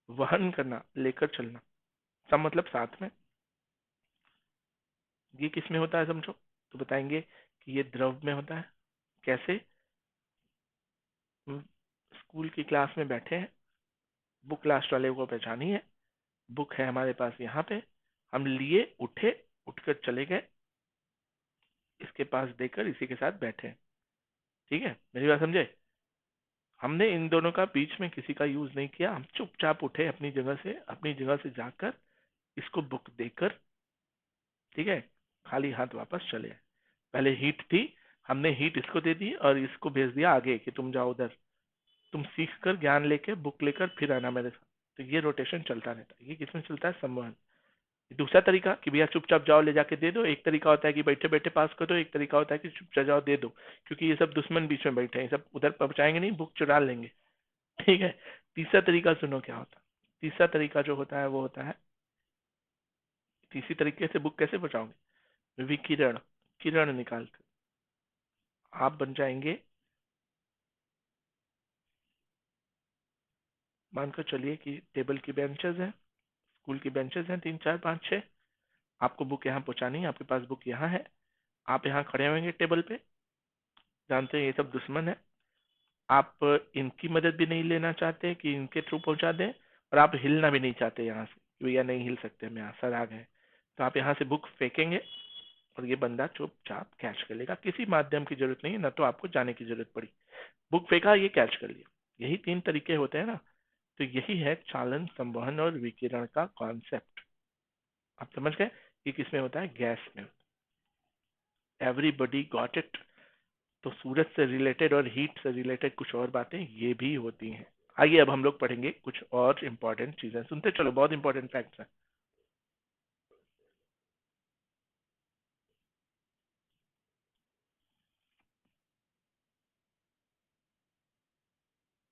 वहन करना, लेकर चलना। सम मतलब साथ में। ये किस में होता है समझो, तो बताएंगे कि ये द्रव में होता है। कैसे? हम स्कूल की क्लास में बैठे हैं, बुक लास्ट वाले को पहचानी है, बुक है हमारे पास यहाँ पे, हम लिए, उठे, उठकर चले गए, इसके पास देकर इसी के साथ बैठे। ठीक है, मेरी बात समझे? हमने इन दोनों का बीच में किसी का यूज नहीं किया, हम चुपचाप उठे अपनी जगह से जाकर, इसको बुक देकर, ठीक है, खाली हाथ वापस चले आए। पहले हीट थी, हमने हीट इसको दे दी और इसको भेज दिया आगे कि तुम जाओ उधर, तुम सीख कर ज्ञान लेके बुक लेकर फिर आना मेरे साथ। तो ये रोटेशन चलता रहता है। ये किसमें चलता है? संवहन। दूसरा तरीका कि भैया चुपचाप जाओ ले जाके दे दो, एक तरीका होता है कि बैठे बैठे पास कर दो, एक तरीका होता है कि चुपचाप जाओ दे दो, क्योंकि ये सब दुश्मन बीच में बैठे हैं, ये सब उधर पहुंचाएंगे नहीं, बुक चुरा लेंगे। ठीक है। तीसरा तरीका सुनो क्या होता है। तीसरा तरीका जो होता है वो होता है, तीसरी तरीके से बुक कैसे पहुंचाओगे? विकिरण, किरण निकाल कर आप बन जाएंगे। मानकर चलिए कि टेबल की बेंचेस हैं, स्कूल की बेंचेस हैं, 3 4 5 6। आपको बुक यहाँ पहुंचानी है, आपके पास बुक यहाँ है, आप यहाँ खड़े होंगे टेबल पे, जानते हैं ये सब दुश्मन है, आप इनकी मदद भी नहीं लेना चाहते कि इनके थ्रू पहुंचा दें, और आप हिलना भी नहीं चाहते यहाँ से कि भैया नहीं हिल सकते, हम यहाँ सर आ गए। तो आप यहाँ से बुक फेंकेंगे और ये बंदा चुपचाप कैच कर लेगा, किसी माध्यम की जरूरत नहीं है, ना तो आपको जाने की जरूरत पड़ी, बुक फेंका, ये कैच कर लिया। यही 3 तरीके होते हैं ना। तो यही है चालन, संवहन और विकिरण का कॉन्सेप्ट। आप समझ गए? ये किसमें होता है? गैस में। Everybody got it. तो सूरज से रिलेटेड और हीट से रिलेटेड कुछ और बातें ये भी होती हैं। आइए अब हम लोग पढ़ेंगे कुछ और इंपॉर्टेंट चीजें, सुनते चलो, बहुत इंपॉर्टेंट फैक्ट्स हैं।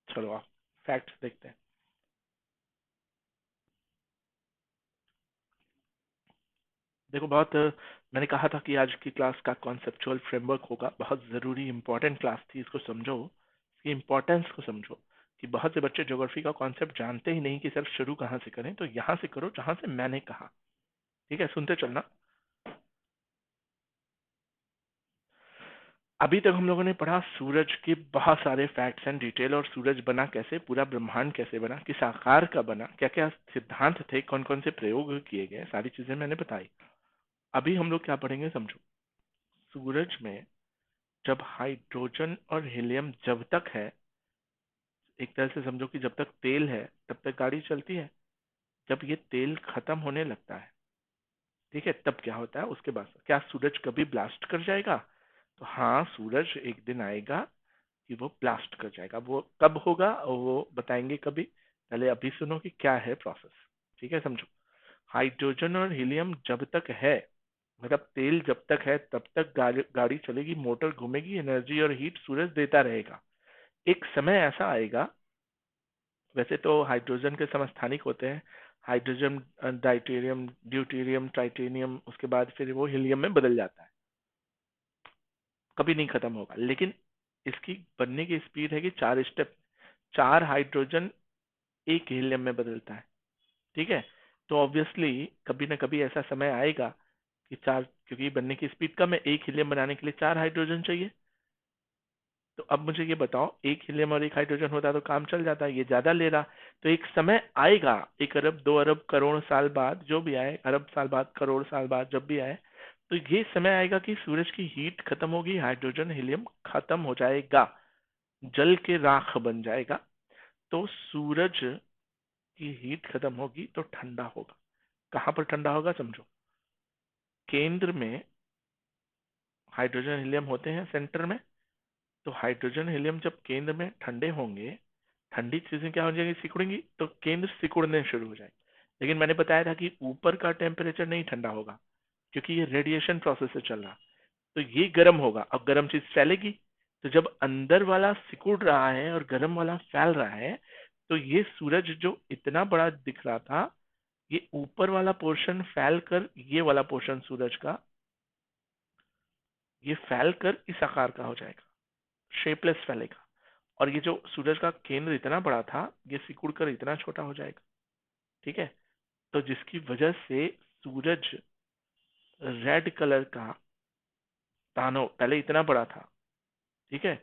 चलो आप फैक्ट्स देखते हैं। देखो बहुत मैंने कहा था कि आज की क्लास का कॉन्सेप्चुअल फ्रेमवर्क होगा, बहुत ज़रूरी इंपॉर्टेंट क्लास थी, इसको समझो, इसकी इंपॉर्टेंस को समझो। कि बहुत से बच्चे ज्योग्राफी का कॉन्सेप्ट जानते ही नहीं कि सर शुरू कहाँ से करें, तो यहाँ से करो जहाँ से मैंने कहा। ठीक है, सुनते चलना। अभी तक हम लोगों ने पढ़ा सूरज के बहुत सारे फैक्ट्स एंड डिटेल, और सूरज बना कैसे, पूरा ब्रह्मांड कैसे बना, किस आकार का बना, क्या क्या सिद्धांत थे, कौन कौन से प्रयोग किए गए, सारी चीजें मैंने बताई। अभी हम लोग क्या पढ़ेंगे समझो। सूरज में जब हाइड्रोजन और हीलियम जब तक है, एक तरह से समझो कि जब तक तेल है तब तक गाड़ी चलती है। जब ये तेल खत्म होने लगता है, ठीक है, तब क्या होता है उसके बाद? क्या सूरज कभी ब्लास्ट कर जाएगा? तो हाँ, सूरज एक दिन आएगा कि वो ब्लास्ट कर जाएगा। वो कब होगा वो बताएंगे कभी, पहले अभी सुनो कि क्या है प्रोसेस। ठीक है, समझो। हाइड्रोजन और हीलियम जब तक है, मतलब तेल जब तक है तब तक गाड़ी चलेगी, मोटर घूमेगी, एनर्जी और हीट सूरज देता रहेगा। एक समय ऐसा आएगा, वैसे तो हाइड्रोजन के समस्थानिक होते हैं, हाइड्रोजन, डाइटेरियम, ड्यूटेरियम, ट्राइटेनियम, उसके बाद फिर वो हीलियम में बदल जाता है, कभी नहीं खत्म होगा। लेकिन इसकी बनने की स्पीड है कि 4 स्टेप, 4 हाइड्रोजन एक हीलियम में बदलता है। ठीक है, तो ऑब्वियसली कभी ना कभी ऐसा समय आएगा कि चार, क्योंकि बनने की स्पीड कम है, एक हीलियम बनाने के लिए 4 हाइड्रोजन चाहिए। तो अब मुझे ये बताओ, एक हीलियम और एक हाइड्रोजन होता तो काम चल जाता, ये ज्यादा ले रहा। तो एक समय आएगा, 1 अरब, 2 अरब, करोड़ साल बाद, जो भी आए, अरब साल बाद, करोड़ साल बाद, जब भी आए, तो ये समय आएगा कि सूरज की हीट खत्म होगी, हाइड्रोजन हीलियम खत्म हो जाएगा, जल के राख बन जाएगा। तो सूरज की हीट खत्म होगी तो ठंडा होगा। कहाँ पर ठंडा होगा समझो, केंद्र में हाइड्रोजन हीलियम होते हैं सेंटर में, तो हाइड्रोजन हीलियम जब केंद्र में ठंडे होंगे, ठंडी चीजें क्या हो जाएंगी, सिकुड़ेंगी, तो केंद्र सिकुड़ने शुरू हो जाए। लेकिन मैंने बताया था कि ऊपर का टेम्परेचर नहीं ठंडा होगा, क्योंकि ये रेडिएशन प्रोसेस से चल रहा, तो ये गर्म होगा। अब गर्म चीज फैलेगी, तो जब अंदर वाला सिकुड़ रहा है और गर्म वाला फैल रहा है, तो ये सूरज जो इतना बड़ा दिख रहा था, ये ऊपर वाला पोर्शन फैल कर, ये वाला पोर्शन सूरज का, ये फैल कर इस आकार का हो जाएगा, शेपलेस फैलेगा। और ये जो सूरज का केंद्र इतना बड़ा था, ये सिकुड़ कर इतना छोटा हो जाएगा। ठीक है, तो जिसकी वजह से सूरज रेड कलर का तानो, पहले इतना बड़ा था, ठीक है,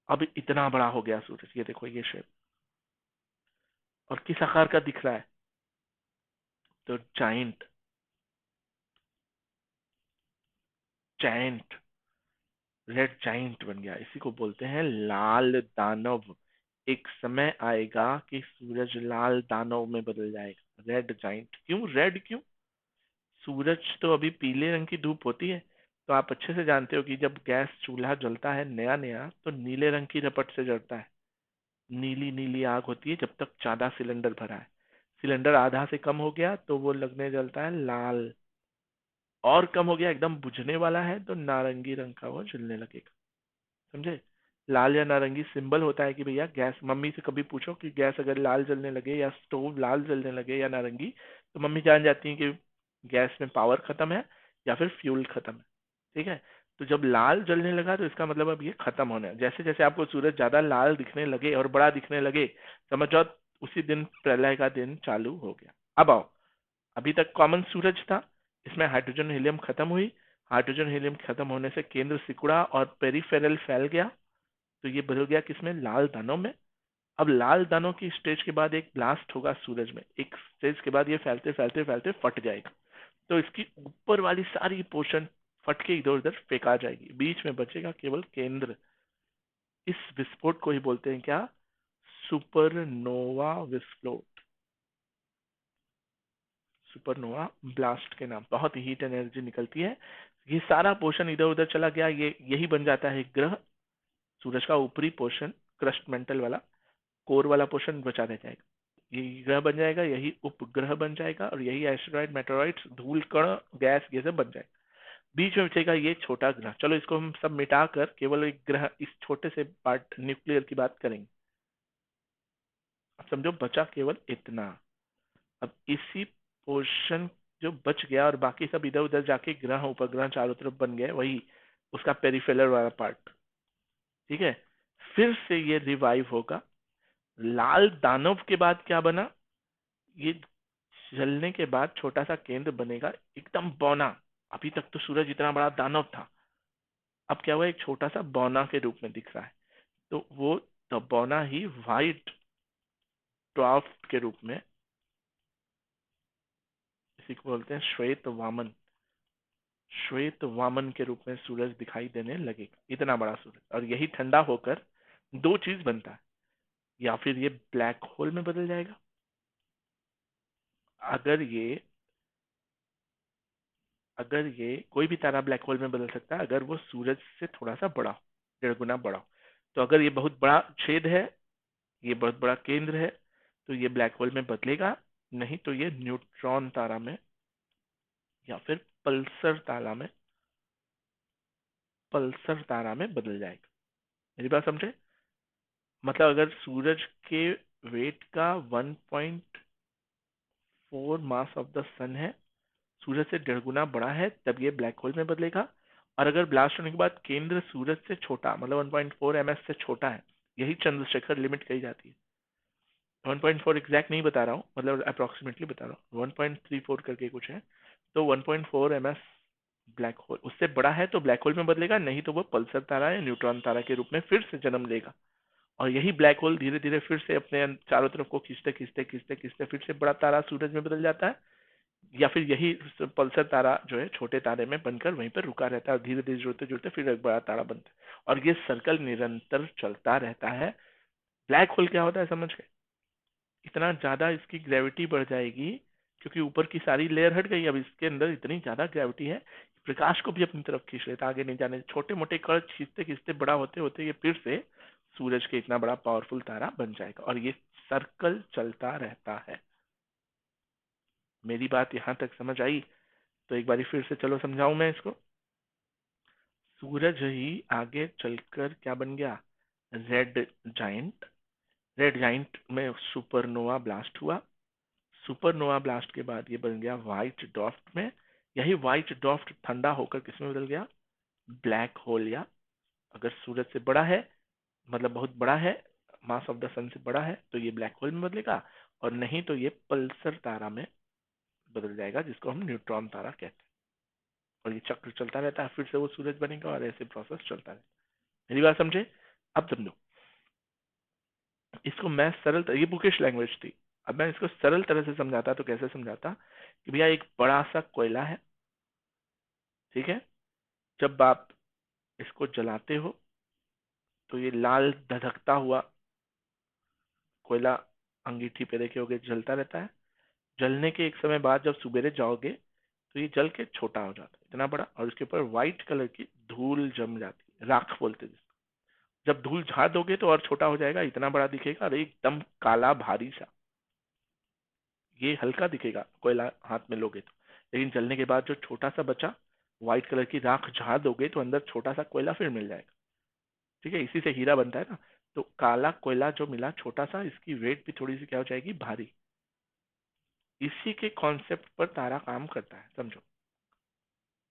अब इतना बड़ा हो गया सूरज, ये देखो ये शेप, और किस आकार का दिख रहा है, तो जाइंट, जाइंट, रेड जाइंट बन गया। इसी को बोलते हैं लाल दानव। एक समय आएगा कि सूरज लाल दानव में बदल जाएगा, रेड जाइंट। क्यों रेड, क्यों? सूरज तो अभी पीले रंग की धूप होती है, तो आप अच्छे से जानते हो कि जब गैस चूल्हा जलता है नया नया, तो नीले रंग की रपट से जलता है, नीली नीली आग होती है जब तक ज्यादा सिलेंडर भरा है। सिलेंडर आधा से कम हो गया तो वो लगने जलता है लाल, और कम हो गया, एकदम बुझने वाला है, तो नारंगी रंग का वो जलने लगेगा। समझे? लाल या नारंगी सिंबल होता है कि भैया गैस, मम्मी से कभी पूछो कि गैस अगर लाल जलने लगे या स्टोव लाल जलने लगे या नारंगी, तो मम्मी जान जाती है कि गैस में पावर खत्म है या फिर फ्यूल खत्म है। ठीक है, तो जब लाल जलने लगा तो इसका मतलब अब ये खत्म होने है। जैसे जैसे आपको सूरज ज्यादा लाल दिखने लगे और बड़ा दिखने लगे, समझ जाओ उसी दिन प्रलय का दिन चालू हो गया। अब आओ, अभी तक कॉमन सूरज था, इसमें हाइड्रोजन हीलियम खत्म हुई, हाइड्रोजन हीलियम खत्म होने से केंद्र सिकुड़ा और पेरिफेरल फैल गया, तो ये बदल गया किसमें, लाल दानों में। अब लाल दानों की स्टेज के बाद एक ब्लास्ट होगा सूरज में, एक स्टेज के बाद ये फैलते फैलते फैलते फट जाएगा, तो इसकी ऊपर वाली सारी पोर्शन फट के इधर उधर फेंका जाएगी, बीच में बचेगा केवल केंद्र। इस विस्फोट को ही बोलते हैं क्या, सुपरनोवा विस्फोट, सुपरनोवा ब्लास्ट के नाम। बहुत ही हीट एनर्जी निकलती है, ये सारा पोर्शन इधर उधर चला गया, ये यही बन जाता है ग्रह। सूरज का ऊपरी पोर्शन, क्रस्ट मेंटल वाला, कोर वाला पोर्शन बचा रह जाएगा, यही ग्रह बन जाएगा, यही उपग्रह बन जाएगा, और यही एस्टेरॉइड, मेटेरॉइड्स, धूल कण, गैस, ये सब बन जाएगा। बीच में बचेगा ये छोटा ग्रह। चलो इसको हम सब मिटा कर केवल एक ग्रह, इस छोटे से पार्ट न्यूक्लियर की बात करेंगे। अब समझो बचा केवल इतना। अब इसी पोर्शन जो बच गया और बाकी सब इधर उधर जाके ग्रह उपग्रह चारों तरफ बन गए, वही उसका पेरिफेरल वाला पार्ट। ठीक है, फिर से ये रिवाइव होगा। लाल दानव के बाद क्या बना, ये जलने के बाद छोटा सा केंद्र बनेगा, एकदम बौना। अभी तक तो सूरज इतना बड़ा दानव था, अब क्या हुआ, एक छोटा सा बौना के रूप में दिख रहा है, तो वो तो बौना ही व्हाइट ड्वार्फ के रूप में, इसी को बोलते हैं श्वेत वामन, श्वेत वामन के रूप में सूरज दिखाई देने लगेगा, इतना बड़ा सूरज। और यही ठंडा होकर दो चीज बनता है, या फिर ये ब्लैक होल में बदल जाएगा, अगर ये अगर ये कोई भी तारा ब्लैक होल में बदल सकता है अगर वो सूरज से थोड़ा सा बड़ा हो, 1.5 गुना बड़ा हो। तो अगर ये बहुत बड़ा छेद है, ये बहुत बड़ा केंद्र है, तो ये ब्लैक होल में बदलेगा, नहीं तो ये न्यूट्रॉन तारा में या फिर पल्सर तारा में बदल जाएगा। मेरी बात समझे? मतलब अगर सूरज के वेट का 1.4 मास ऑफ द सन है, सूरज से 1.5 गुना बड़ा है, तब ये ब्लैक होल में बदलेगा। और अगर ब्लास्ट होने के बाद केंद्र सूरज से छोटा, मतलब 1.4 ms से छोटा है, यही चंद्रशेखर लिमिट कही जाती है। 1.4 एग्जैक्ट नहीं बता रहा हूँ, मतलब अप्रोक्सीमेटली बता रहा हूँ, 1.34 करके कुछ है। तो 1.4 ms ब्लैक होल, उससे बड़ा है तो ब्लैक होल में बदलेगा, नहीं तो वो पल्सर तारा या न्यूट्रॉन तारा के रूप में फिर से जन्म लेगा। और यही ब्लैक होल धीरे धीरे फिर से अपने चारों तरफ को खींचते खींचते खींचते खींचते फिर से बड़ा तारा सूरज में बदल जाता है, या फिर यही पल्सर तारा जो है छोटे तारे में बनकर वहीं पर रुका रहता है और धीरे धीरे जुड़ते जुड़ते फिर एक बड़ा तारा बनता है, और ये सर्कल निरंतर चलता रहता है। ब्लैक होल क्या होता है समझ गए? इतना ज्यादा इसकी ग्रेविटी बढ़ जाएगी, क्योंकि ऊपर की सारी लेयर हट गई, अब इसके अंदर इतनी ज्यादा ग्रेविटी है, प्रकाश को भी अपनी तरफ खींच लेता, आगे नहीं जाने, छोटे मोटे कण खींचते खींचते बड़ा होते होते ये फिर से सूरज के इतना बड़ा पावरफुल तारा बन जाएगा, और ये सर्कल चलता रहता है। मेरी बात यहाँ तक समझ आई? तो एक बार फिर से चलो समझाऊं मैं इसको। सूरज ही आगे चलकर क्या बन गया? Red giant. रेड जाइंट में सुपरनोवा ब्लास्ट हुआ, सुपरनोवा ब्लास्ट के बाद ये बन गया व्हाइट ड्वार्फ में। यही व्हाइट ड्वार्फ ठंडा होकर किसमें बदल गया? ब्लैक होल, या अगर सूरज से बड़ा है, मतलब बहुत बड़ा है, मास ऑफ द सन से बड़ा है, तो ये ब्लैक होल में बदलेगा, और नहीं तो ये पल्सर तारा में बदल जाएगा, जिसको हम न्यूट्रॉन तारा कहते हैं। और ये चक्र चलता रहता है, फिर से वो सूरज बनेगा, और ऐसे प्रोसेस चलता रहता है। मेरी बात समझे? अब समझो इसको, मैं सरल ये बुकिश लैंग्वेज थी, अब मैं इसको सरल तरह से समझाता तो कैसे समझाता कि भैया एक बड़ा सा कोयला है, ठीक है, जब आप इसको जलाते हो तो ये लाल धधकता हुआ कोयला अंगीठी पे देखे होगे जलता रहता है। जलने के एक समय बाद जब सुबेरे जाओगे तो ये जल के छोटा हो जाता है, इतना बड़ा, और उसके ऊपर व्हाइट कलर की धूल जम जाती है, राख बोलते हैं जिसको। जब धूल झाड़ दोगे तो और छोटा हो जाएगा, इतना बड़ा दिखेगा और एकदम काला भारी सा। ये हल्का दिखेगा कोयला हाथ में लोगे तो, लेकिन जलने के बाद जो छोटा सा बचा, व्हाइट कलर की राख झाड़ दोगे तो अंदर छोटा सा कोयला फिर मिल जाएगा। ठीक है, इसी से हीरा बनता है ना। तो काला कोयला जो मिला छोटा सा, इसकी वेट भी थोड़ी सी क्या हो जाएगी? भारी। इसी के कॉन्सेप्ट पर तारा काम करता है, समझो।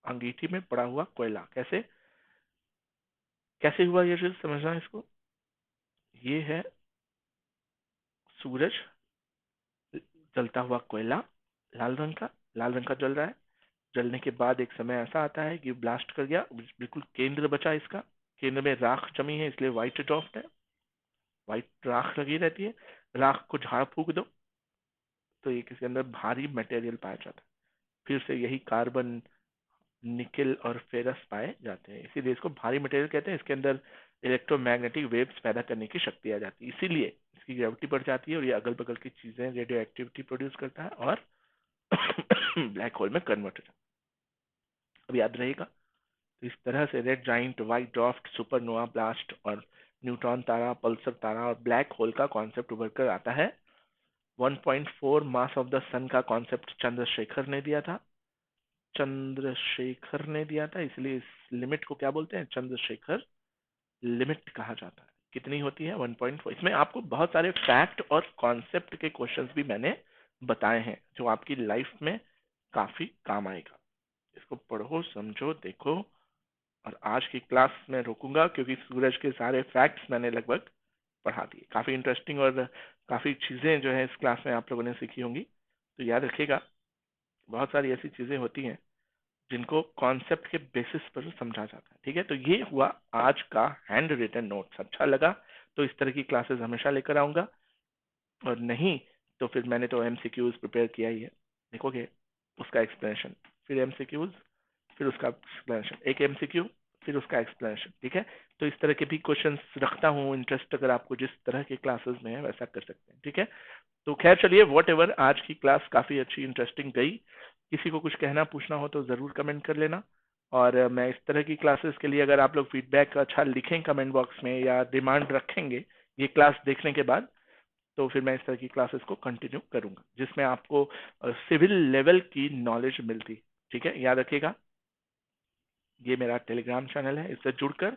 अंगीठी में पड़ा हुआ कोयला, कैसे कैसे हुआ ये चीज, समझना इसको। ये है सूरज, जलता हुआ कोयला, लाल रंग का, लाल रंग का जल रहा है। जलने के बाद एक समय ऐसा आता है कि ब्लास्ट कर गया, बिल्कुल केंद्र बचा इसका, केंद्र में राख जमी है, इसलिए व्हाइट डॉट है, व्हाइट राख लगी रहती है। राख को झाड़ फूक दो तो ये किसी अंदर भारी मटेरियल पाया जाता है, फिर से यही कार्बन, निकेल और फेरस पाए जाते हैं, इसीलिए इसको भारी मटेरियल कहते हैं। इसके अंदर इलेक्ट्रोमैग्नेटिक वेव्स पैदा करने की शक्ति आ जाती है, इसीलिए इसकी ग्रेविटी बढ़ जाती है, और ये अगल बगल की चीजें रेडियो एक्टिविटी प्रोड्यूस करता है और ब्लैक होल में कन्वर्ट हो जाता है। अब याद रहेगा। तो इस तरह से red giant, white dwarf, supernova blast और न्यूट्रॉन तारा, पल्सर तारा और ब्लैक होल का कॉन्सेप्ट उभर कर आता है। 1.4 मास ऑफ द सन का कॉन्सेप्ट चंद्रशेखर ने दिया था, चंद्रशेखर ने दिया था, इसलिए इस लिमिट को क्या बोलते हैं? चंद्रशेखर लिमिट कहा जाता है। कितनी होती है? 1.4। इसमें आपको बहुत सारे फैक्ट और कॉन्सेप्ट के क्वेश्चंस भी मैंने बताए हैं, जो आपकी लाइफ में काफी काम आएगा। इसको पढ़ो, समझो, देखो। और आज की क्लास में रोकूंगा, क्योंकि सूरज के सारे फैक्ट्स मैंने लगभग पढ़ा दिए। काफी इंटरेस्टिंग और काफी चीजें जो है इस क्लास में आप लोगों ने सीखी होंगी। तो याद रखिएगा, बहुत सारी ऐसी चीजें होती हैं जिनको कॉन्सेप्ट के बेसिस पर समझा जाता है। ठीक है, तो ये हुआ आज का हैंड रिटन नोट्स। अच्छा लगा तो इस तरह की क्लासेस हमेशा लेकर आऊंगा, और नहीं तो फिर मैंने तो एमसीक्यूज प्रिपेयर किया ही है, देखोगे उसका एक्सप्लेनेशन, फिर एमसीक्यूज, फिर उसका एक्सप्लेनेशन, एक एमसीक्यू, फिर उसका एक्सप्लेनेशन। ठीक है, तो इस तरह के भी क्वेश्चंस रखता हूँ। इंटरेस्ट अगर आपको जिस तरह के क्लासेस में है वैसा कर सकते हैं। ठीक है, तो खैर चलिए, वॉट एवर, आज की क्लास काफी अच्छी इंटरेस्टिंग गई। किसी को कुछ कहना पूछना हो तो जरूर कमेंट कर लेना। और मैं इस तरह की क्लासेस के लिए, अगर आप लोग फीडबैक अच्छा लिखें कमेंट बॉक्स में या डिमांड रखेंगे ये क्लास देखने के बाद, तो फिर मैं इस तरह की क्लासेस को कंटिन्यू करूंगा, जिसमें आपको सिविल लेवल की नॉलेज मिलती। ठीक है, याद रखिएगा, ये मेरा टेलीग्राम चैनल है, इससे जुड़कर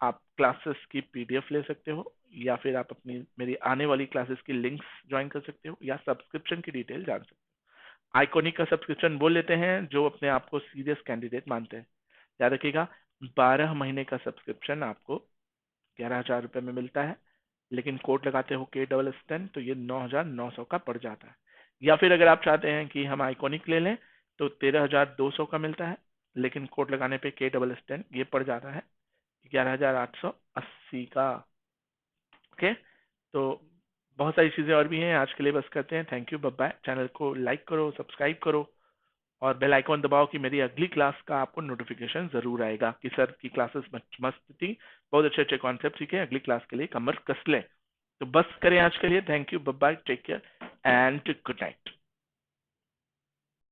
आप क्लासेस की पीडीएफ ले सकते हो, या फिर आप अपनी मेरी आने वाली क्लासेस की लिंक्स ज्वाइन कर सकते हो, या सब्सक्रिप्शन की डिटेल जान सकते हो। आइकॉनिक का सब्सक्रिप्शन बोल लेते हैं जो अपने आप को सीरियस कैंडिडेट मानते हैं। याद रखिएगा, 12 महीने का सब्सक्रिप्शन आपको 11,000 रुपये में मिलता है, लेकिन कोड लगाते हो K10 तो ये 9,900 का पड़ जाता है। या फिर अगर आप चाहते हैं कि हम आइकॉनिक ले लें तो 13,200 का मिलता है, लेकिन कोड लगाने पे K10 ये पड़ जाता है 11,880 का। ओके, तो बहुत सारी चीज़ें और भी हैं, आज के लिए बस करते हैं। Thank you, bye bye. Channel को लाइक करो, सब्सक्राइब करो और बेल आइकॉन दबाओ कि मेरी अगली क्लास का आपको नोटिफिकेशन जरूर आएगा कि सर की क्लासेस मस्त थी, बहुत अच्छे अच्छे कॉन्सेप्ट सीखे, अगली क्लास के लिए कमर कस लें। तो बस करें आज के लिए। Thank you, bye bye, take care and good night.